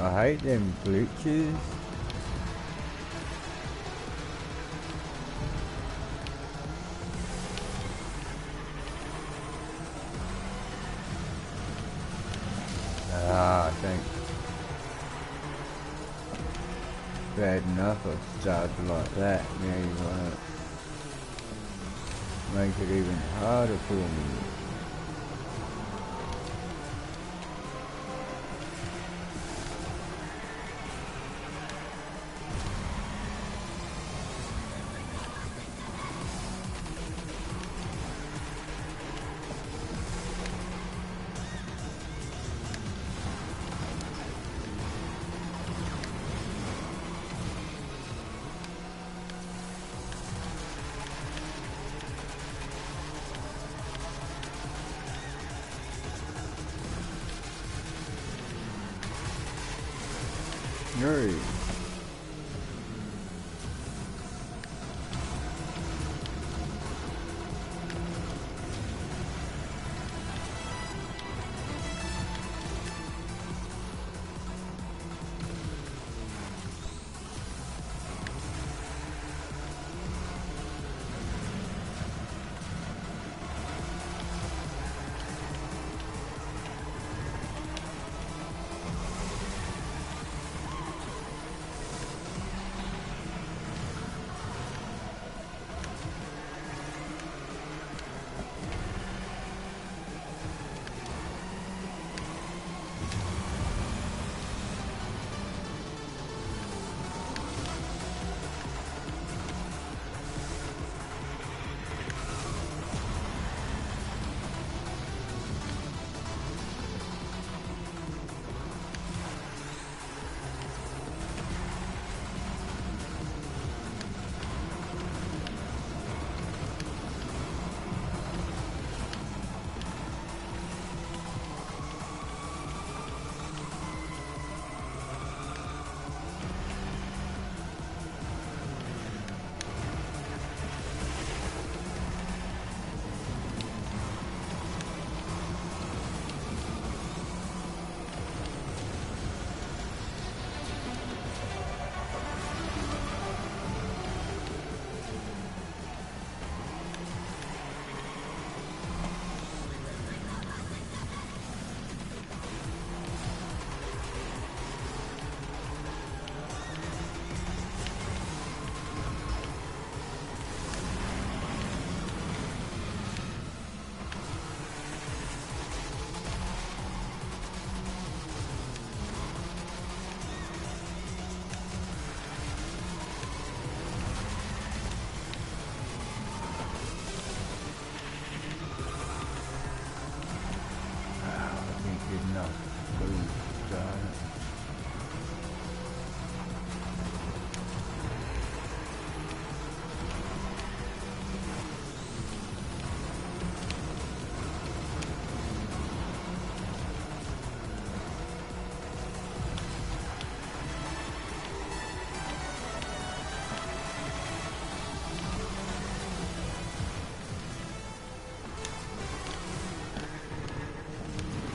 Speaker 1: I hate them glitches. I think bad enough I've started like that. Now you want to make it even harder for me. No.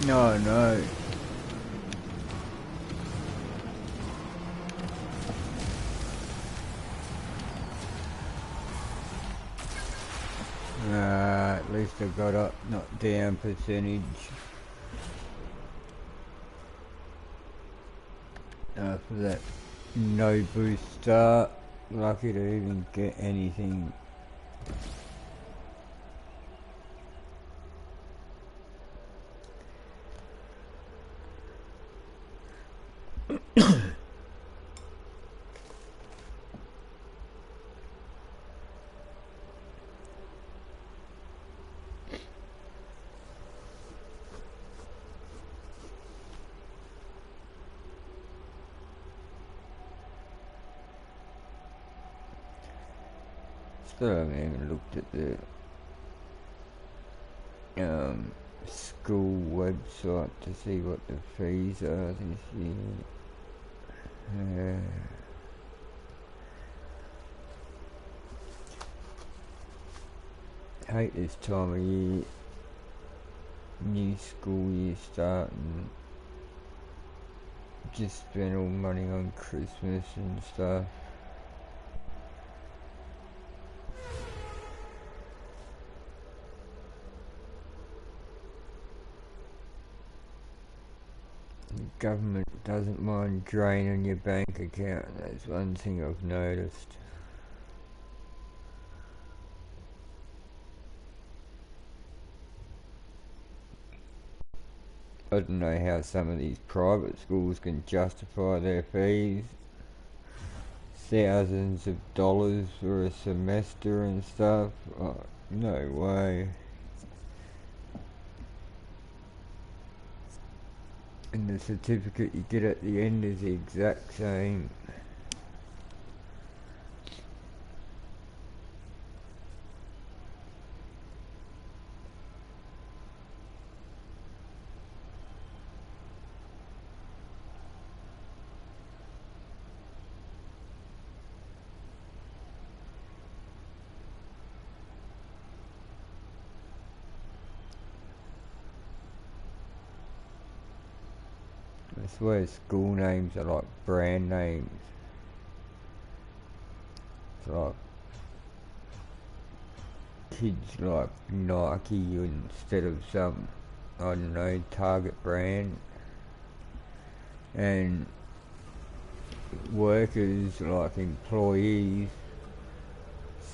Speaker 1: No, no. At least I got up, not down percentage. For that no boost start, lucky to even get anything. Still haven't even looked at the school website to see what the fees are this year. Hate this time of year, new school year starting. just spent all money on Christmas and stuff. The government doesn't mind draining your bank account, that's one thing I've noticed. I don't know how some of these private schools can justify their fees. Thousands of dollars for a semester and stuff. Oh, no way. And the certificate you get at the end is the exact same. I swear school names are like brand names. It's like kids like Nike instead of some, I don't know, Target brand. And workers, like employees,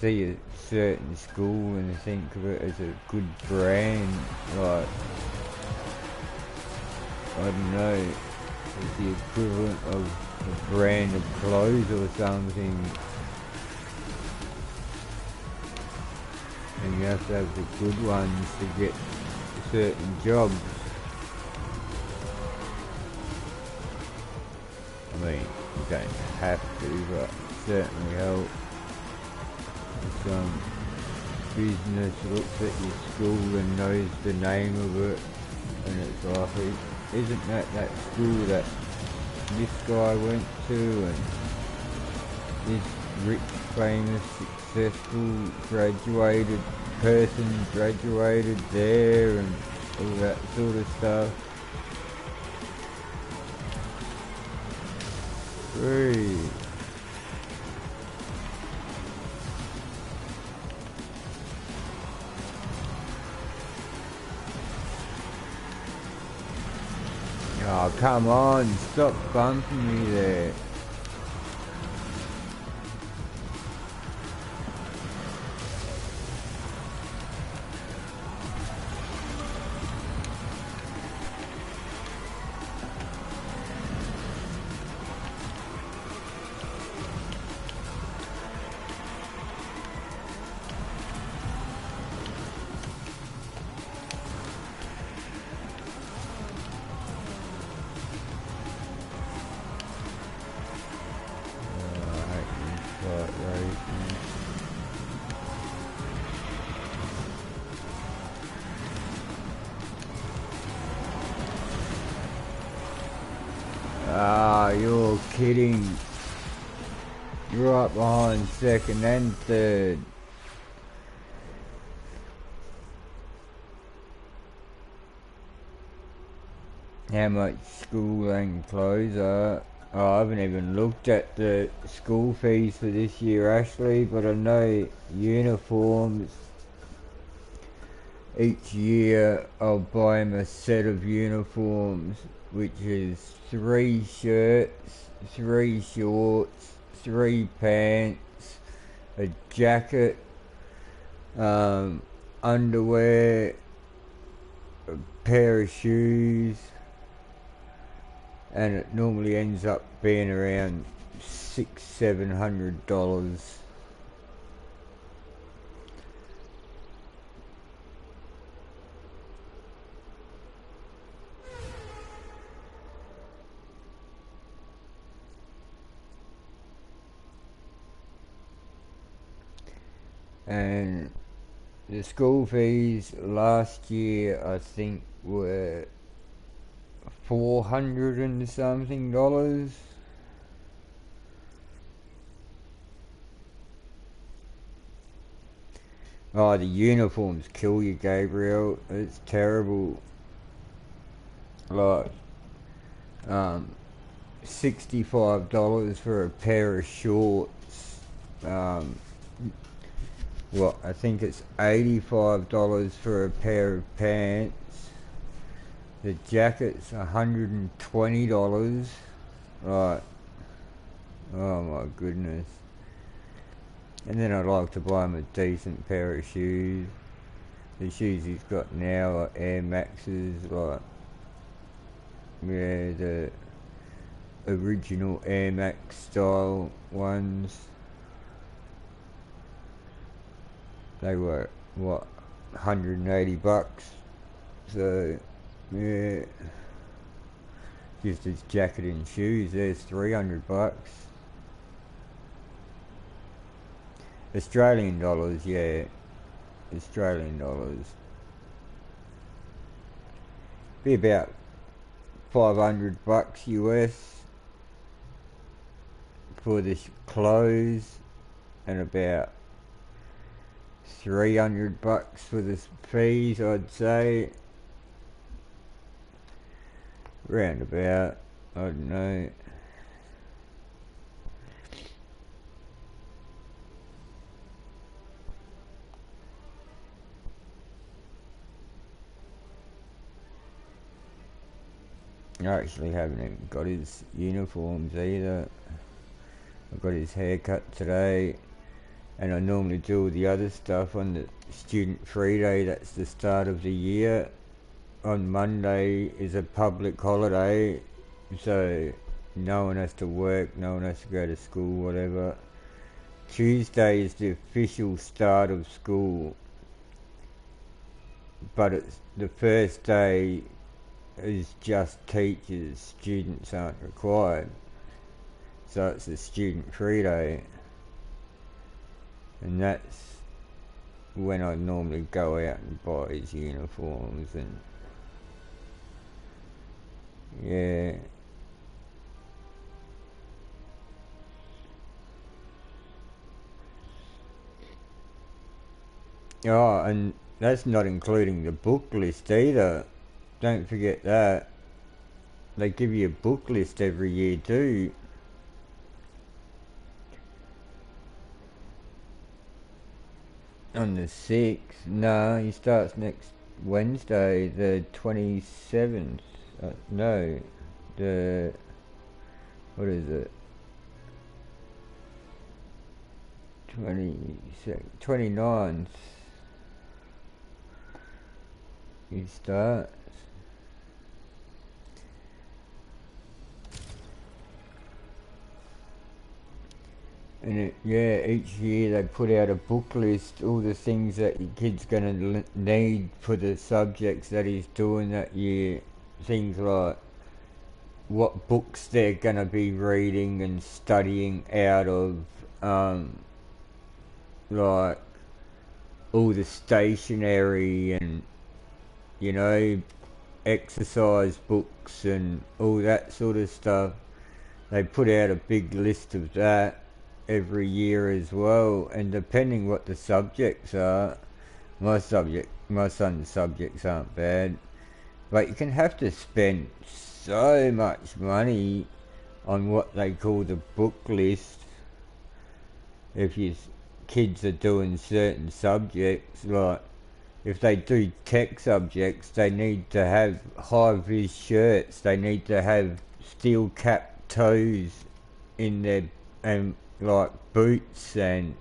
Speaker 1: see a certain school and think of it as a good brand, like, I don't know, it's the equivalent of a brand of clothes or something. And you have to have the good ones to get certain jobs. I mean, you don't have to, but it certainly helps. If some business looks at your school and knows the name of it, and it's like, isn't that school that this guy went to, and this rich, famous, successful graduated person graduated there, and all that sort of stuff. Great. Oh, come on, stop bumping me there. Ah, you're kidding. You're right behind second and third. How much school and clothes are? Oh, I haven't even looked at the school fees for this year, Ashley, but I know uniforms. Each year I'll buy him a set of uniforms, which is 3 shirts, 3 shorts, 3 pants, a jacket, underwear, a pair of shoes, and it normally ends up being around $600-700. And the school fees last year I think were $400 and something. Oh, the uniforms kill you, Gabriel. It's terrible. Like, $65 for a pair of shorts. What, I think it's $85 for a pair of pants. The jacket's $120. Right. Oh my goodness. And then I'd like to buy him a decent pair of shoes. The shoes he's got now are Air Maxes, like, yeah, the original Air Max style ones. They were, what, $180. So, yeah. Just his jacket and shoes, there's $300. Australian dollars, yeah. Australian dollars. Be about $500 US for the clothes, and about $300 for the fees, I'd say. Roundabout, I don't know. I actually haven't even got his uniforms either. I got his haircut today, and I normally do all the other stuff on the student free day. That's the start of the year. On Monday is a public holiday, so no one has to work, no one has to go to school, whatever. Tuesday is the official start of school, but it's the first day is just teachers, students aren't required. So it's a student free day, and that's when I normally go out and buy his uniforms, and yeah. Oh, and that's not including the book list either. Don't forget that. They give you a book list every year too. On the 6th. No, he starts next Wednesday, the 27th. No, the... what is it? 29th. He starts. And each year they put out a book list, all the things that your kid's going to need for the subjects that he's doing that year. Things like what books they're going to be reading and studying out of, like all the stationery and, exercise books and all that sort of stuff. They put out a big list of that every year as well, and depending what the subjects are, my son's subjects aren't bad, but you can have to spend so much money on what they call the book list if your kids are doing certain subjects. Like if they do tech subjects, they need to have high-vis shirts, they need to have steel cap toes in their, and like boots, and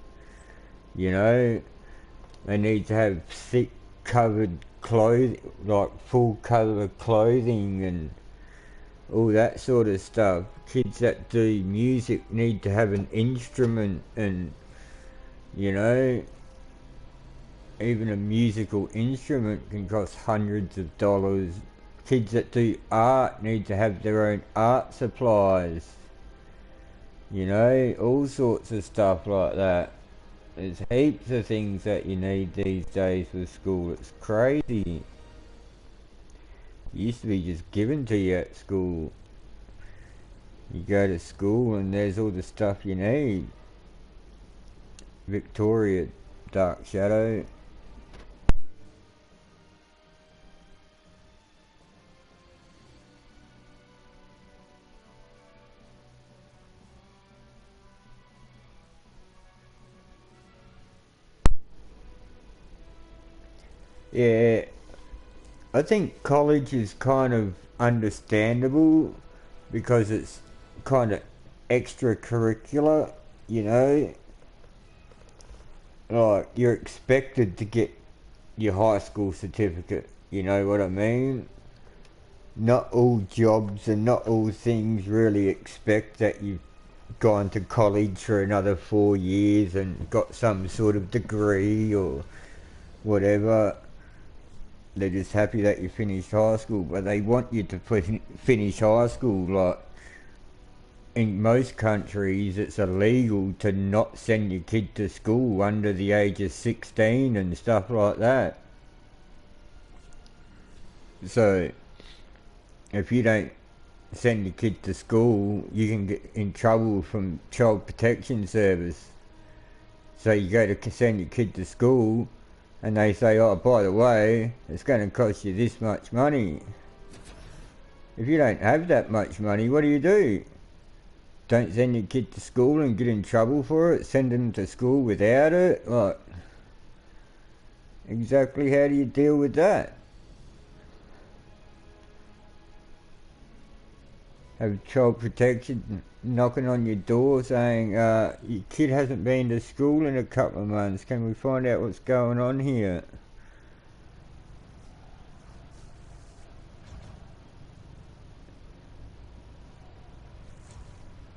Speaker 1: they need to have thick covered clothing, like full cover clothing and all that sort of stuff. Kids that do music need to have an instrument, and even a musical instrument can cost hundreds of dollars. Kids that do art need to have their own art supplies. All sorts of stuff like that. There's heaps of things that you need these days for school. It's crazy. It used to be just given to you at school. You go to school and there's all the stuff you need. Victoria, Dark Shadow. Yeah, I think college is kind of understandable because it's kind of extracurricular, you know? Like, you're expected to get your high school certificate, you know what I mean? Not all jobs and not all things really expect that you've gone to college for another 4 years and got some sort of degree or whatever. They're just happy that you finished high school, but they want you to finish high school. Like, in most countries, it's illegal to not send your kid to school under the age of 16 and stuff like that. So, if you don't send your kid to school, you can get in trouble from Child Protection Service. So you go to send your kid to school, and they say, oh, by the way, it's going to cost you this much money. If you don't have that much money, what do? Don't send your kid to school and get in trouble for it? Send them to school without it? Like, exactly how do you deal with that? Have child protection knocking on your door saying, your kid hasn't been to school in a couple of months, can we find out what's going on here?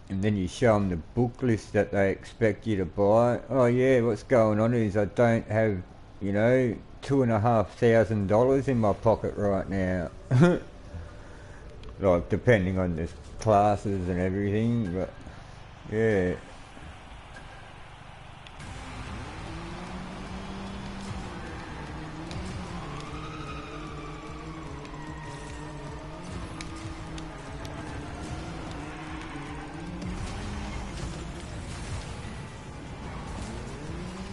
Speaker 1: And then you show them the book list that they expect you to buy. Oh yeah, what's going on is I don't have, $2,500 in my pocket right now. Like, depending on the classes and everything, but yeah.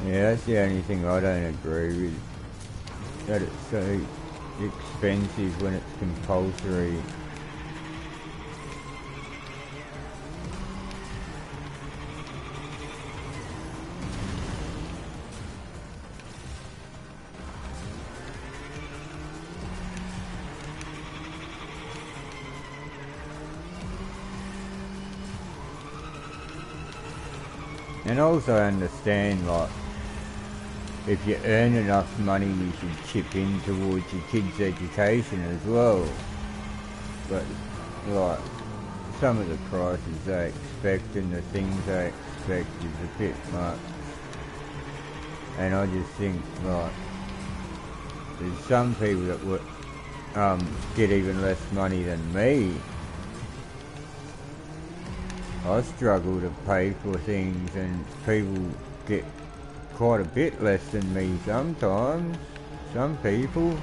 Speaker 1: Yeah, that's the only thing I don't agree with. That it's so expensive when it's compulsory. And also understand, like, if you earn enough money, you should chip in towards your kids' education as well. But, like, some of the prices they expect and the things they expect is a bit much. And I just think, like, there's some people that would get even less money than me. I struggle to pay for things, and people get quite a bit less than me sometimes. Some people.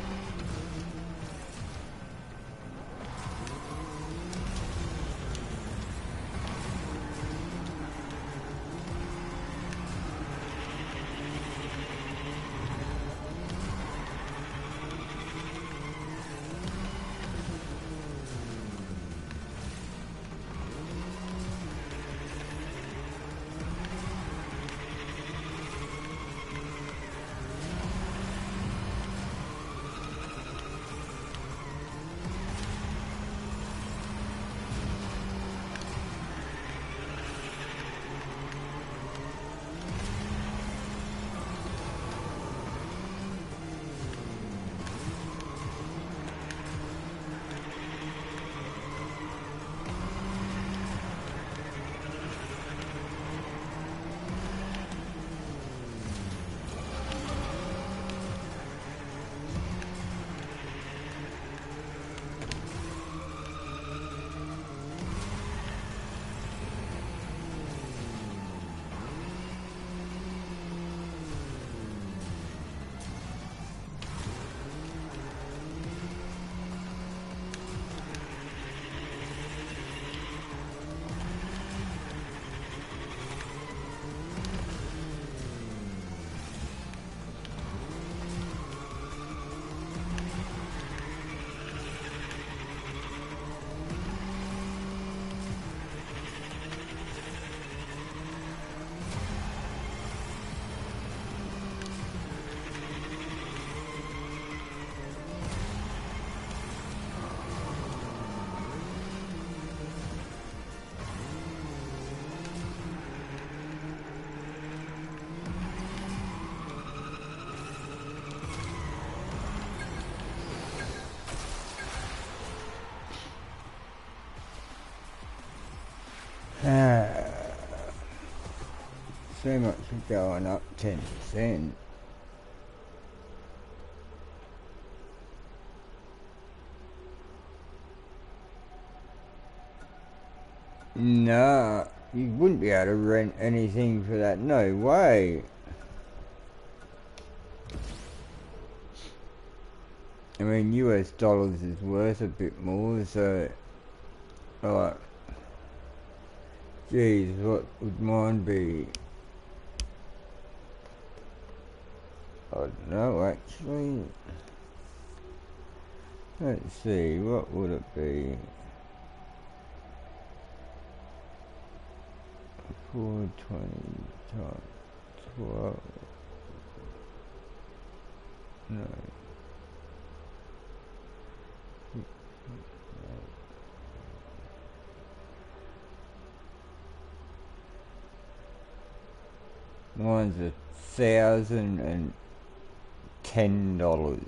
Speaker 1: So much for going up 10%. Nah, you wouldn't be able to rent anything for that. No way. I mean, US dollars is worth a bit more, so, like, geez, what would mine be? I don't know, actually. Let's see, what would it be? 420 times 12. No. Mine's $1,010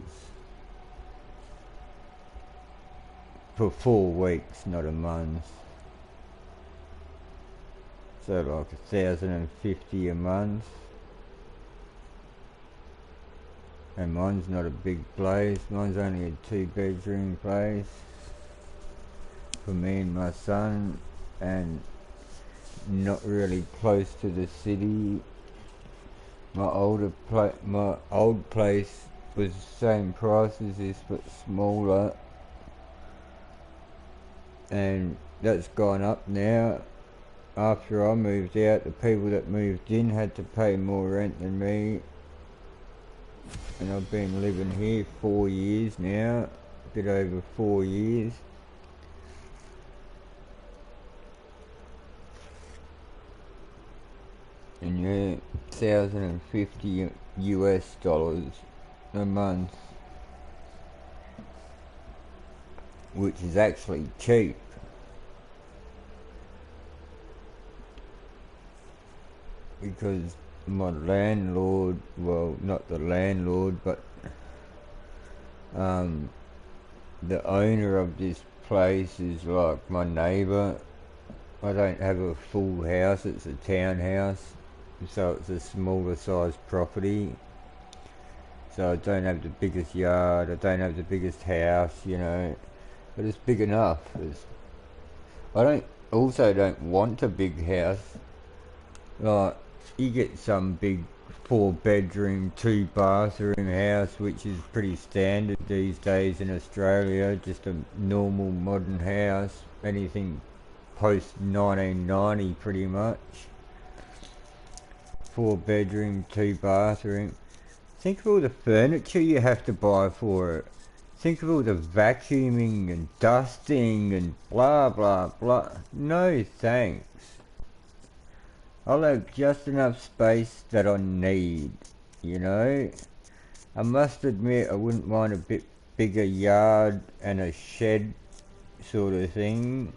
Speaker 1: for 4 weeks, not a month. So like $1,050 a month. And mine's not a big place. Mine's only a 2-bedroom place for me and my son, and not really close to the city. My old place was the same price as this, but smaller, and that's gone up now. After I moved out, the people that moved in had to pay more rent than me, and I've been living here 4 years now, a bit over 4 years. And yeah, $1,050 US a month, which is actually cheap. Because my landlord, well, not the landlord, but the owner of this place is like my neighbour. I don't have a full house, it's a townhouse, so it's a smaller sized property. So I don't have the biggest yard, I don't have the biggest house, you know, but it's big enough. I don't want a big house. Like, you get some big 4-bedroom, 2-bathroom house, which is pretty standard these days in Australia, just a normal modern house, anything post 1990 pretty much. 4-bedroom, 2-bathroom. Think of all the furniture you have to buy for it. Think of all the vacuuming and dusting and blah blah blah. No thanks. I'll have just enough space that I need, you know. I must admit I wouldn't mind a bit bigger yard and a shed sort of thing.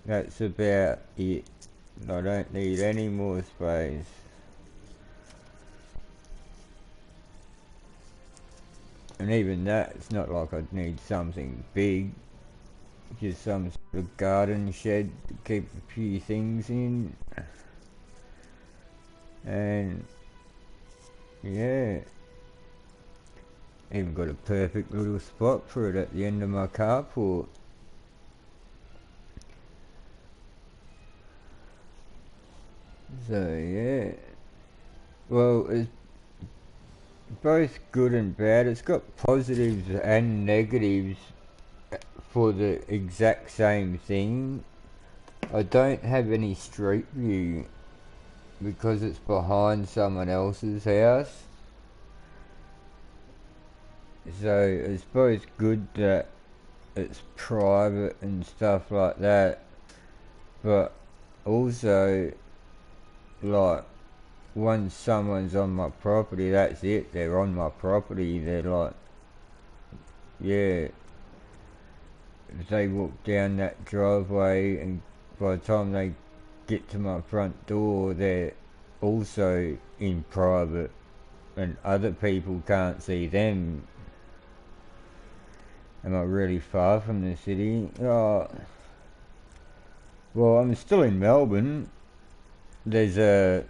Speaker 1: That's about it. I don't need any more space. And even that, it's not like I'd need something big. Just some sort of garden shed to keep a few things in. And yeah, even got a perfect little spot for it at the end of my carport. So yeah, well, it's both good and bad. It's got positives and negatives for the exact same thing. I don't have any street view because it's behind someone else's house. So it's both good that it's private and stuff like that, but also, like, once someone's on my property, that's it, they're on my property. They're like, yeah, if they walk down that driveway, and by the time they get to my front door, they're also in private, and other people can't see them. Am I really far from the city? Oh, Well, I'm still in Melbourne. There's a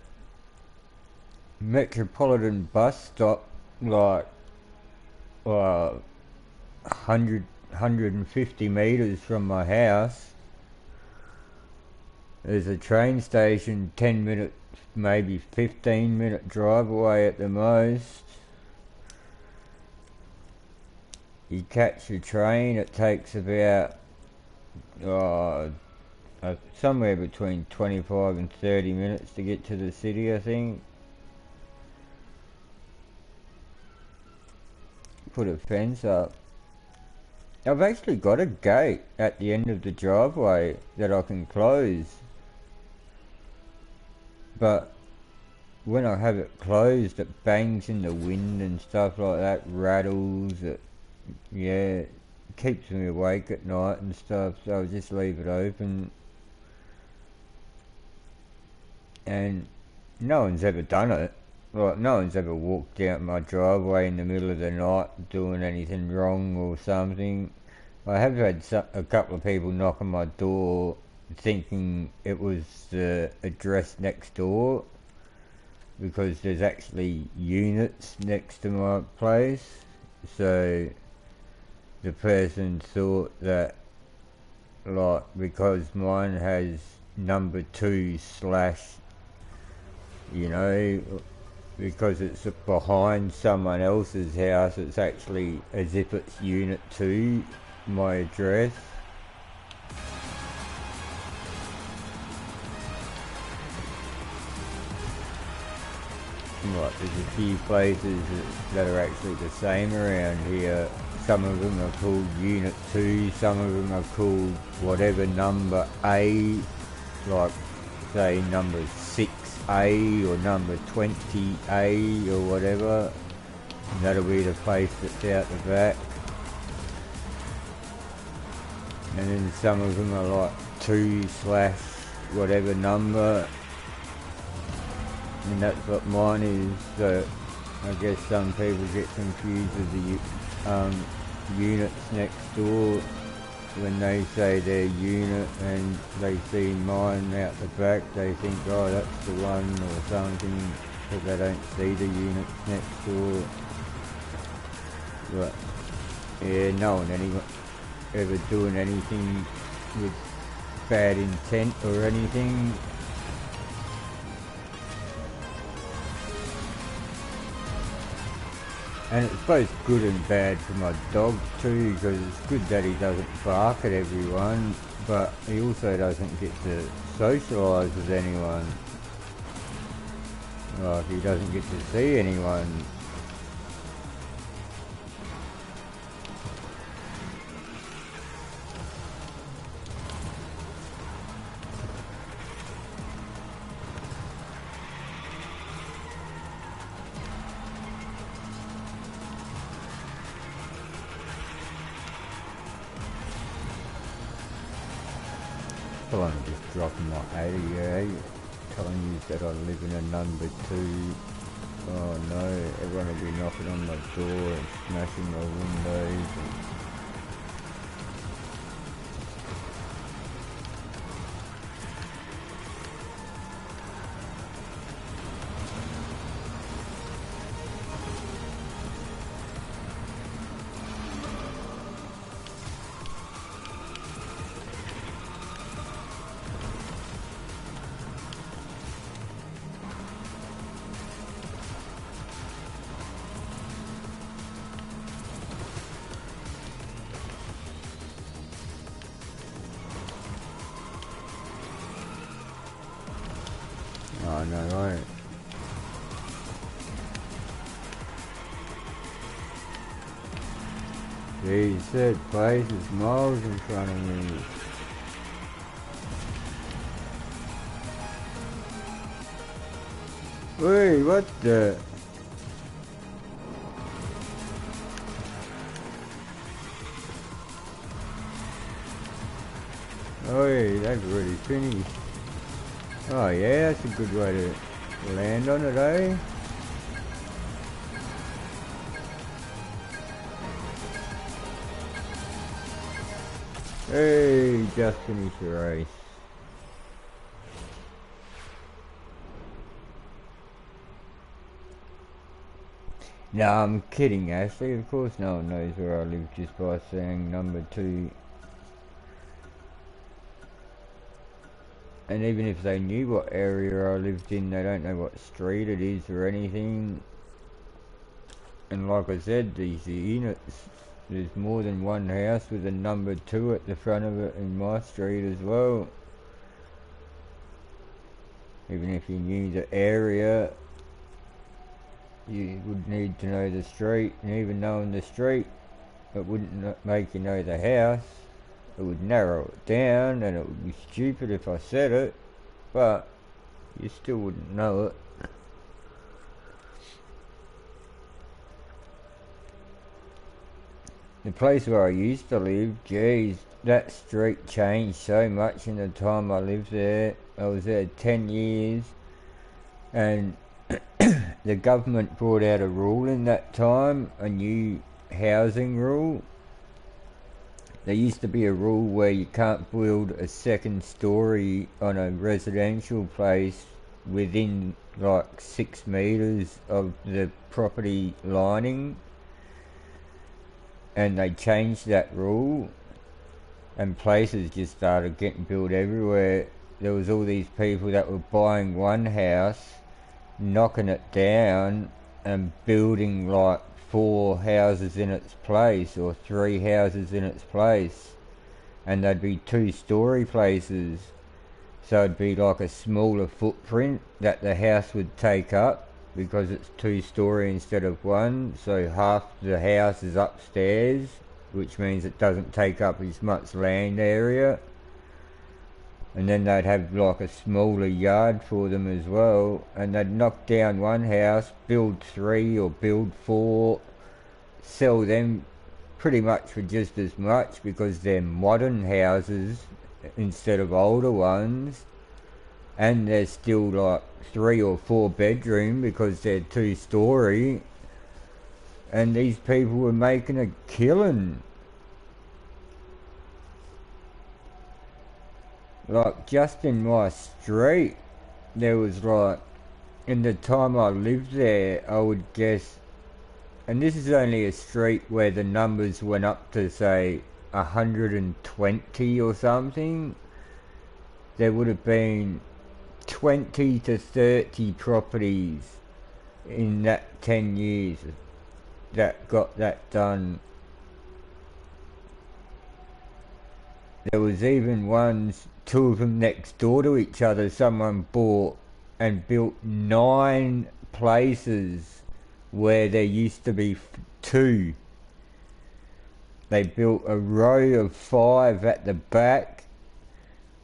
Speaker 1: metropolitan bus stop like 150 metres from my house. There's a train station 10 minutes, maybe 15-minute drive away at the most. You catch the train, it takes about somewhere between 25 and 30 minutes to get to the city, I think. Put a fence up. I've actually got a gate at the end of the driveway that I can close. But when I have it closed, it bangs in the wind and stuff like that, rattles, it keeps me awake at night and stuff, so I just leave it open. And no one's ever done it. Like, no one's ever walked out my driveway in the middle of the night doing anything wrong or something. I have had a couple of people knock on my door thinking it was the address next door, because there's actually units next to my place. So the person thought that, like, because mine has number 2 slash, because it's behind someone else's house, it's actually as if it's unit 2, my address. Right, there's a few places that are actually the same around here. Some of them are called Unit 2, some of them are called whatever number A, like say number 6A or number 20A or whatever. And that'll be the place that's out the back. And then some of them are like 2 slash whatever number. And that's what mine is, so I guess some people get confused with the units next door when they say their unit and they see mine out the back. They think, oh, that's the one or something, but they don't see the units next door. But yeah, no one ever doing anything with bad intent or anything. And it's both good and bad for my dog too, because it's good that he doesn't bark at everyone, but he also doesn't get to socialise with anyone. Like, he doesn't get to see anyone. Well, I'm just dropping my 88, telling you that I live in a number 2. Oh no, everyone will be knocking on my door and smashing my windows. Oh no, right. Geez, that place is miles in front of me. Wait, what the? Oh, yeah, that's already finished. Oh yeah, that's a good way to land on it, eh? Hey, just finished the race. No, I'm kidding, Ashley. Of course no one knows where I live just by saying number 2. And even if they knew what area I lived in, they don't know what street it is or anything. And like I said, these units, there's more than one house with a number 2 at the front of it in my street as well. Even if you knew the area, you would need to know the street, and even knowing the street, it wouldn't make you know the house. It would narrow it down, and it would be stupid if I said it, but you still wouldn't know it. The place where I used to live, geez, that street changed so much in the time I lived there. I was there 10 years, and the government brought out a rule in that time, a new housing rule. There used to be a rule where you can't build a second story on a residential place within like 6 meters of the property lining, and they changed that rule, and places just started getting built everywhere. There was all these people that were buying one house, knocking it down and building like 4 houses in its place or 3 houses in its place, and they'd be 2-story places, so it'd be like a smaller footprint that the house would take up because it's 2-story instead of 1, so half the house is upstairs, which means it doesn't take up as much land area. And then they'd have like a smaller yard for them as well, and they'd knock down one house, build 3 or build 4, sell them pretty much for just as much because they're modern houses instead of older ones, and they're still like 3 or 4 bedroom because they're 2-story, and these people were making a killing. Like, just in my street, there was like, in the time I lived there, I would guess, and this is only a street where the numbers went up to say 120 or something, there would have been 20 to 30 properties in that 10 years that got that done. There was even ones, 2 of them next door to each other, someone bought and built 9 places where there used to be 2. They built a row of 5 at the back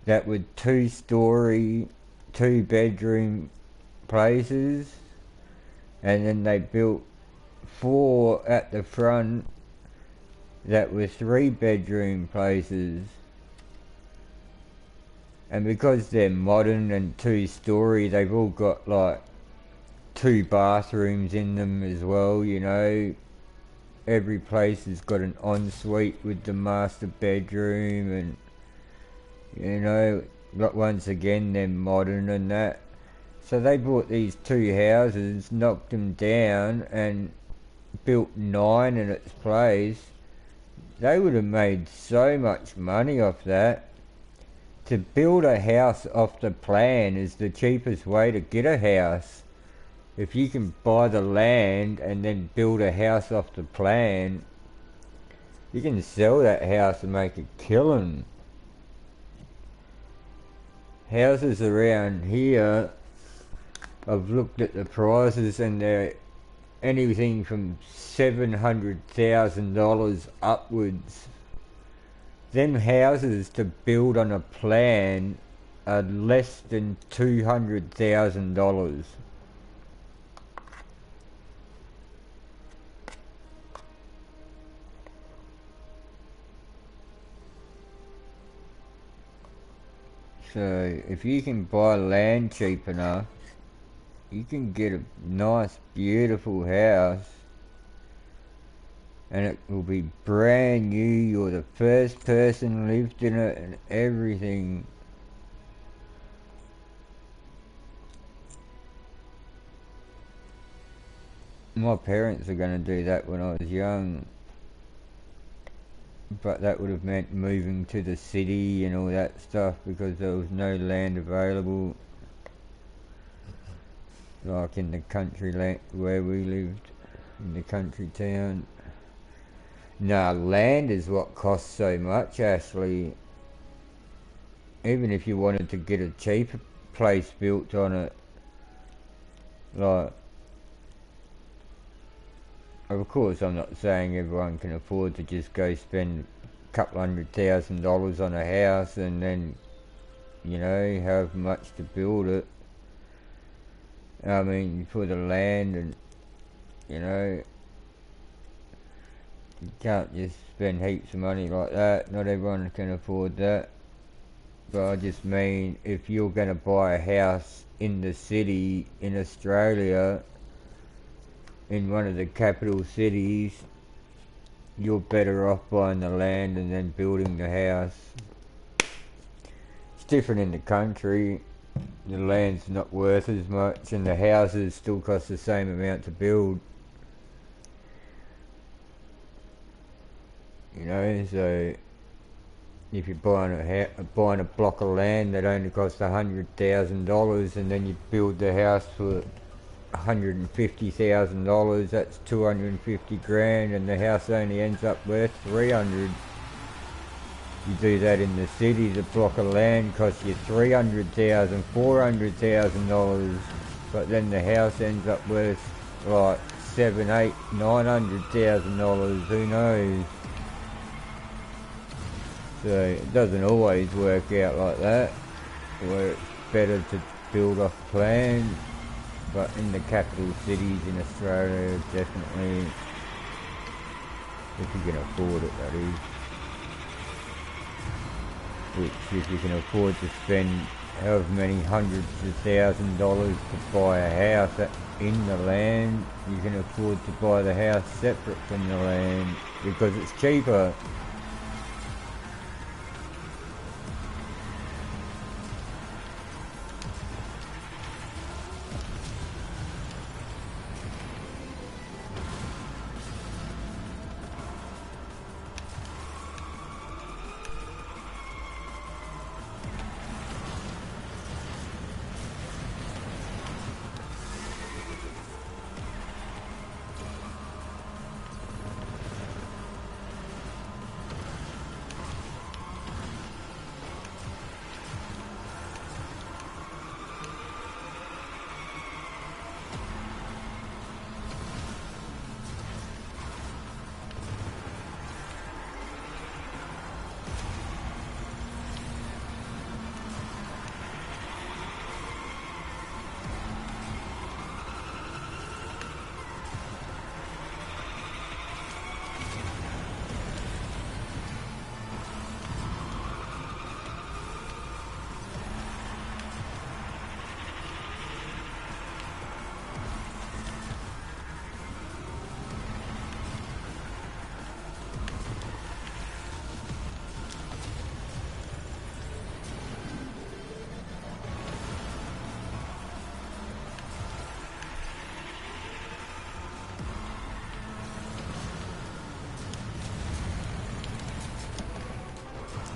Speaker 1: that were 2-story, 2-bedroom places, and then they built 4 at the front that were 3-bedroom places. And because they're modern and 2-story, they've all got like 2 bathrooms in them as well, you know. Every place has got an ensuite with the master bedroom, and you know, but once again they're modern and that. So they bought these 2 houses, knocked them down and built 9 in its place. They would have made so much money off that. To build a house off the plan is the cheapest way to get a house. If you can buy the land and then build a house off the plan, you can sell that house and make a killing. Houses around here, I've looked at the prices and they're anything from $700,000 upwards. Them houses to build on a plan are less than $200,000. So if you can buy land cheap enough, you can get a nice beautiful house, and it will be brand new. You're the first person lived in it and everything. My parents are going to do that when I was young, but that would have meant moving to the city and all that stuff because there was no land available, like in the country land where we lived, in the country town. No, land is what costs so much, Ashley. Even if you wanted to get a cheaper place built on it, like, of course I'm not saying everyone can afford to just go spend a couple $100,000 on a house and then, you know, have much to build it. I mean, for the land and, you know, you can't just spend heaps of money like that. Not everyone can afford that. But I just mean, if you're going to buy a house in the city in Australia, in one of the capital cities, you're better off buying the land and then building the house. It's different in the country. The land's not worth as much and the houses still cost the same amount to build. You know, so if you're buying a block of land that only costs $100,000 and then you build the house for $150,000, that's 250 grand, and the house only ends up worth 300. You do that in the city, the block of land costs you $300,000, $400,000, but then the house ends up worth like $700,000, $800,000, $900,000, who knows? So it doesn't always work out like that, where it's better to build off plan. But in the capital cities in Australia, definitely, if you can afford it, that is. Which, if you can afford to spend however many hundreds of $1,000s to buy a house in the land, you can afford to buy the house separate from the land because it's cheaper.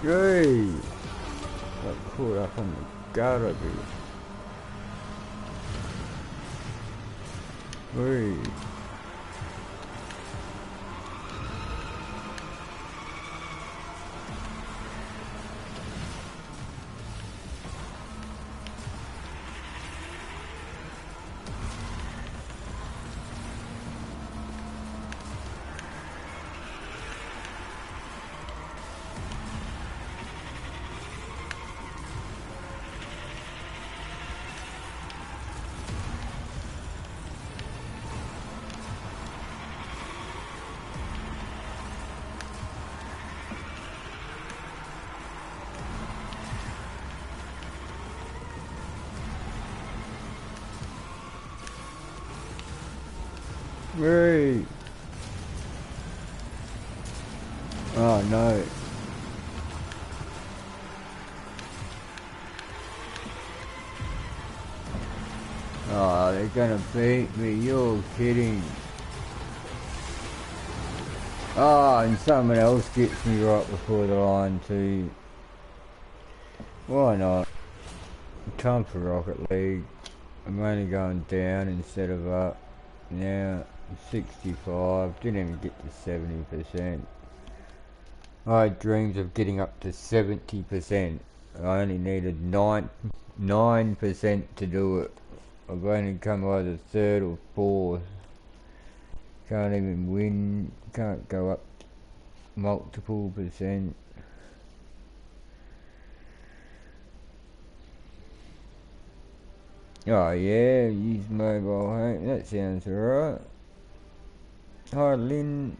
Speaker 1: Hey! Got caught up on the gutter bit. Hey! Hey! Oh no. Oh, they're gonna beat me, you're kidding. Oh, and someone else gets me right before the line too. Why not? Time for Rocket League. I'm only going down instead of up. Now, 65. Didn't even get to 70%. I had dreams of getting up to 70%. I only needed 9% to do it. I've only come either third or fourth. Can't even win. Can't go up multiple percent. Oh yeah, use mobile home. That sounds alright. Hi Lynn.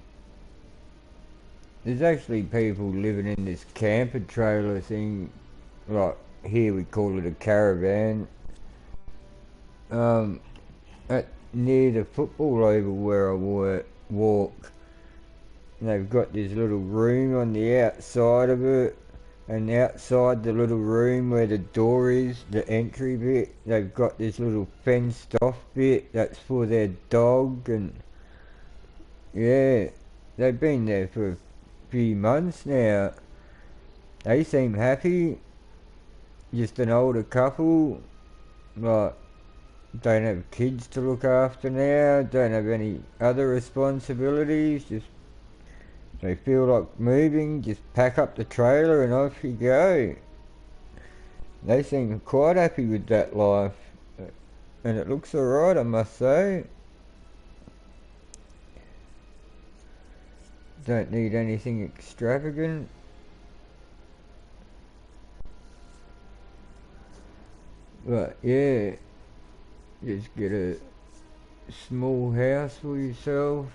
Speaker 1: There's actually people living in this camper trailer thing. Like here we call it a caravan. At near the football oval where I walk. They've got this little room on the outside of it, and outside the little room where the door is, the entry bit, they've got this little fenced off bit that's for their dog. And yeah, they've been there for a few months now. They seem happy. Just an older couple, like don't have kids to look after now, don't have any other responsibilities, just they feel like moving, just pack up the trailer and off you go. They seem quite happy with that life, and it looks alright, I must say. Don't need anything extravagant. But yeah, just get a small house for yourself.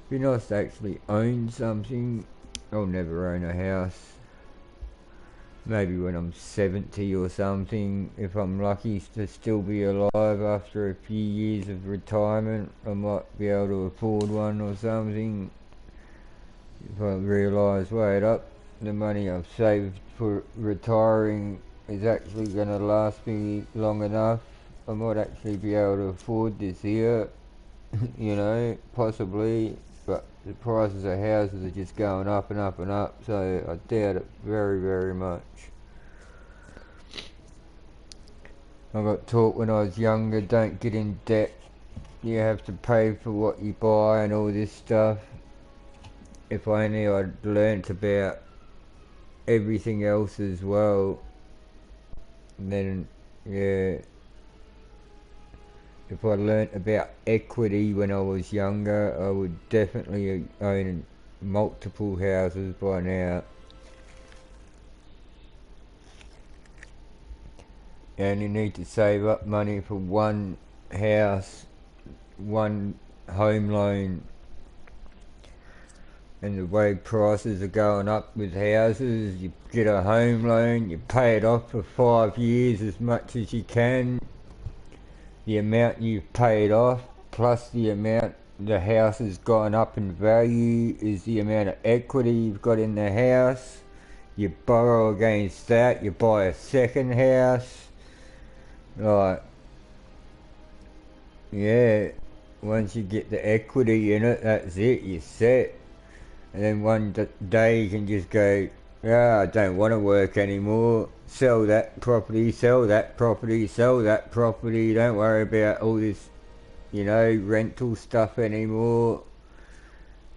Speaker 1: Be nice to actually own something. I'll never own a house. Maybe when I'm 70 or something, if I'm lucky to still be alive after a few years of retirement, I might be able to afford one or something. If I realise, wait up, the money I've saved for retiring is actually going to last me long enough. I might actually be able to afford this here, you know, possibly. But the prices of houses are just going up and up and up, so I doubt it very, very much. I got taught when I was younger, don't get in debt. You have to pay for what you buy and all this stuff. If only I'd learnt about everything else as well, then yeah. If I learnt about equity when I was younger, I would definitely own multiple houses by now. You only need to save up money for one house, one home loan. And the way prices are going up with houses, you get a home loan, you pay it off for 5 years as much as you can. The amount you've paid off plus the amount the house has gone up in value is the amount of equity you've got in the house. You borrow against that, you buy a second house. Like, yeah, once you get the equity in it, that's it, you're set. And then one day you can just go, I don't want to work anymore. Sell that property, sell that property, sell that property. Don't worry about all this, you know, rental stuff anymore.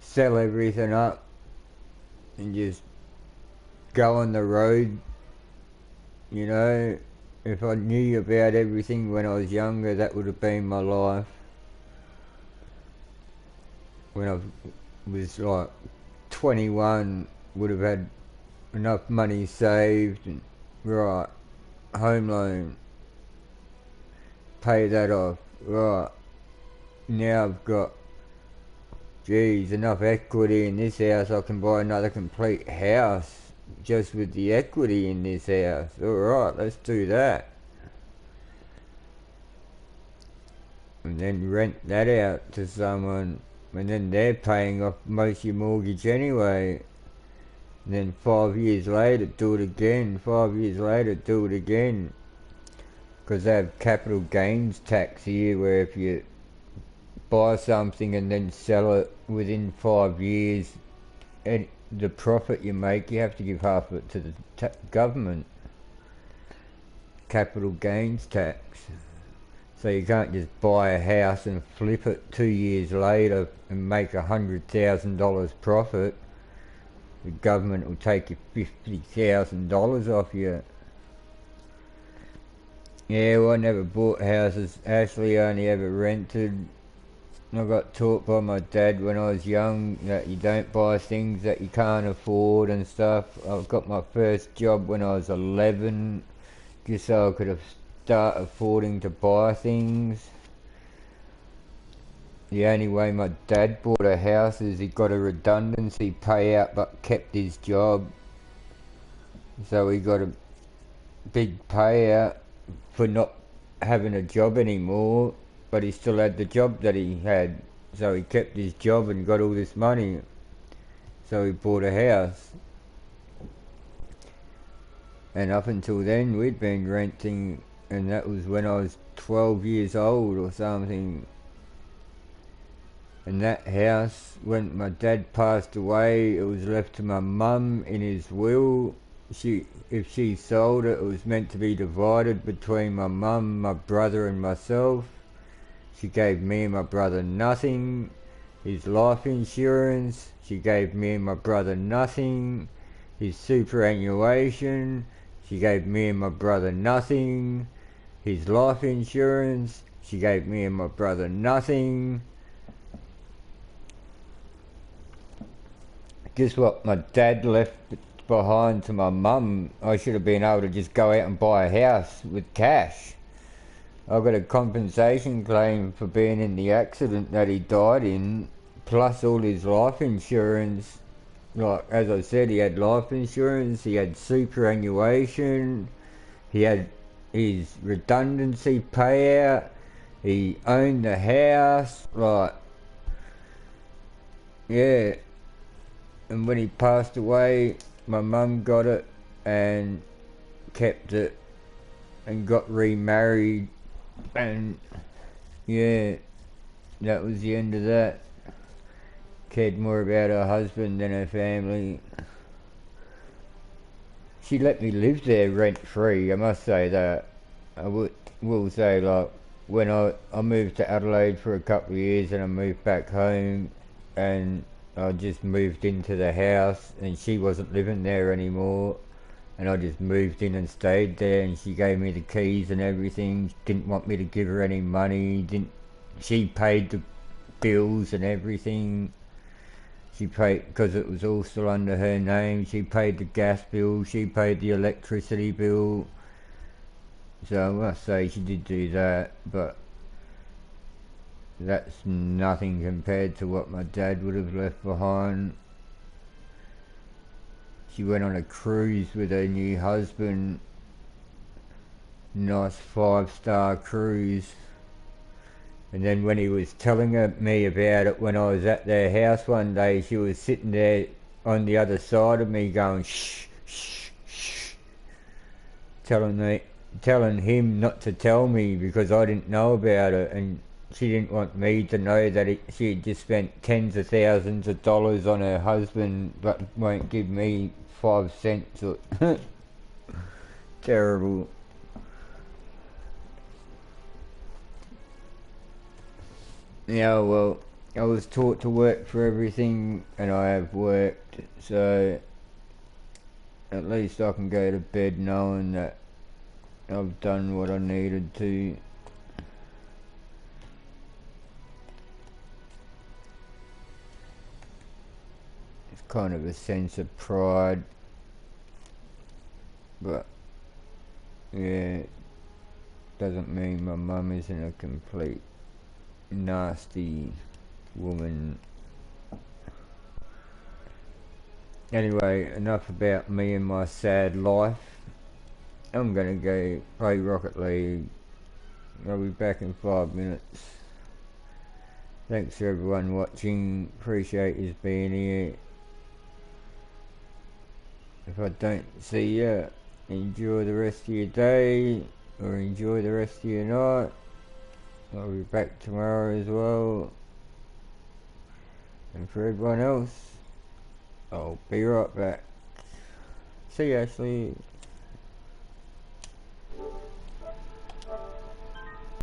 Speaker 1: Sell everything up and just go on the road. You know, if I knew about everything when I was younger, that would have been my life. When I was like 21, would have had enough money saved and right, home loan, pay that off, right, now I've got, geez, enough equity in this house, I can buy another complete house just with the equity in this house. Alright, let's do that. And then rent that out to someone, and then they're paying off most of your mortgage anyway. And then 5 years later, do it again. 5 years later, do it again. Because they have capital gains tax here, where if you buy something and then sell it within 5 years, and the profit you make, you have to give half of it to the government, capital gains tax. So you can't just buy a house and flip it 2 years later and make $100,000 profit. The government will take you $50,000 off you. Yeah, well, I never bought houses. Ashley only ever rented. I got taught by my dad when I was young that you don't buy things that you can't afford and stuff. I got my first job when I was 11, just so I could start affording to buy things. The only way my dad bought a house is he got a redundancy payout but kept his job. So he got a big payout for not having a job anymore, but he still had the job that he had. So he kept his job and got all this money. So he bought a house. And up until then we'd been renting, and that was when I was 12 years old or something. And that house, when my dad passed away, it was left to my mum in his will. If she sold it, it was meant to be divided between my mum, my brother and myself. She gave me and my brother nothing. His life insurance, she gave me and my brother nothing. His superannuation, she gave me and my brother nothing. His life insurance, she gave me and my brother nothing. Guess what my dad left behind to my mum? I should have been able to just go out and buy a house with cash. I got a compensation claim for being in the accident that he died in, plus all his life insurance. Like, as I said, he had life insurance, he had superannuation, he had his redundancy payout, he owned the house, like, yeah. And when he passed away, my mum got it and kept it and got remarried, and yeah, that was the end of that. Cared more about her husband than her family. She let me live there rent free, I must say that. I will say, like, when I moved to Adelaide for a couple of years and I moved back home, and I just moved into the house and she wasn't living there anymore, and I just moved in and stayed there, and she gave me the keys and everything. She didn't want me to give her any money. She paid the bills and everything. She paid, because it was all still under her name, she paid the gas bill, she paid the electricity bill. So I must say she did do that, but that's nothing compared to what my dad would have left behind. She went on a cruise with her new husband. Nice 5-star cruise. And then when he was telling me about it when I was at their house one day, she was sitting there on the other side of me going shh, shh, shh, telling him not to tell me because I didn't know about it, and she didn't want me to know that she had just spent tens of thousands of dollars on her husband but won't give me 5 cents. Terrible. Yeah, well, I was taught to work for everything, and I have worked, so at least I can go to bed knowing that I've done what I needed to. It's kind of a sense of pride, but yeah, doesn't mean my mum isn't a complete nasty woman. Anyway, enough about me and my sad life. I'm gonna go play Rocket League. I'll be back in 5 minutes. Thanks for everyone watching. Appreciate you being here. If I don't see you, enjoy the rest of your day, or enjoy the rest of your night. I'll be back tomorrow as well. And for everyone else, I'll be right back. See you, Ashley.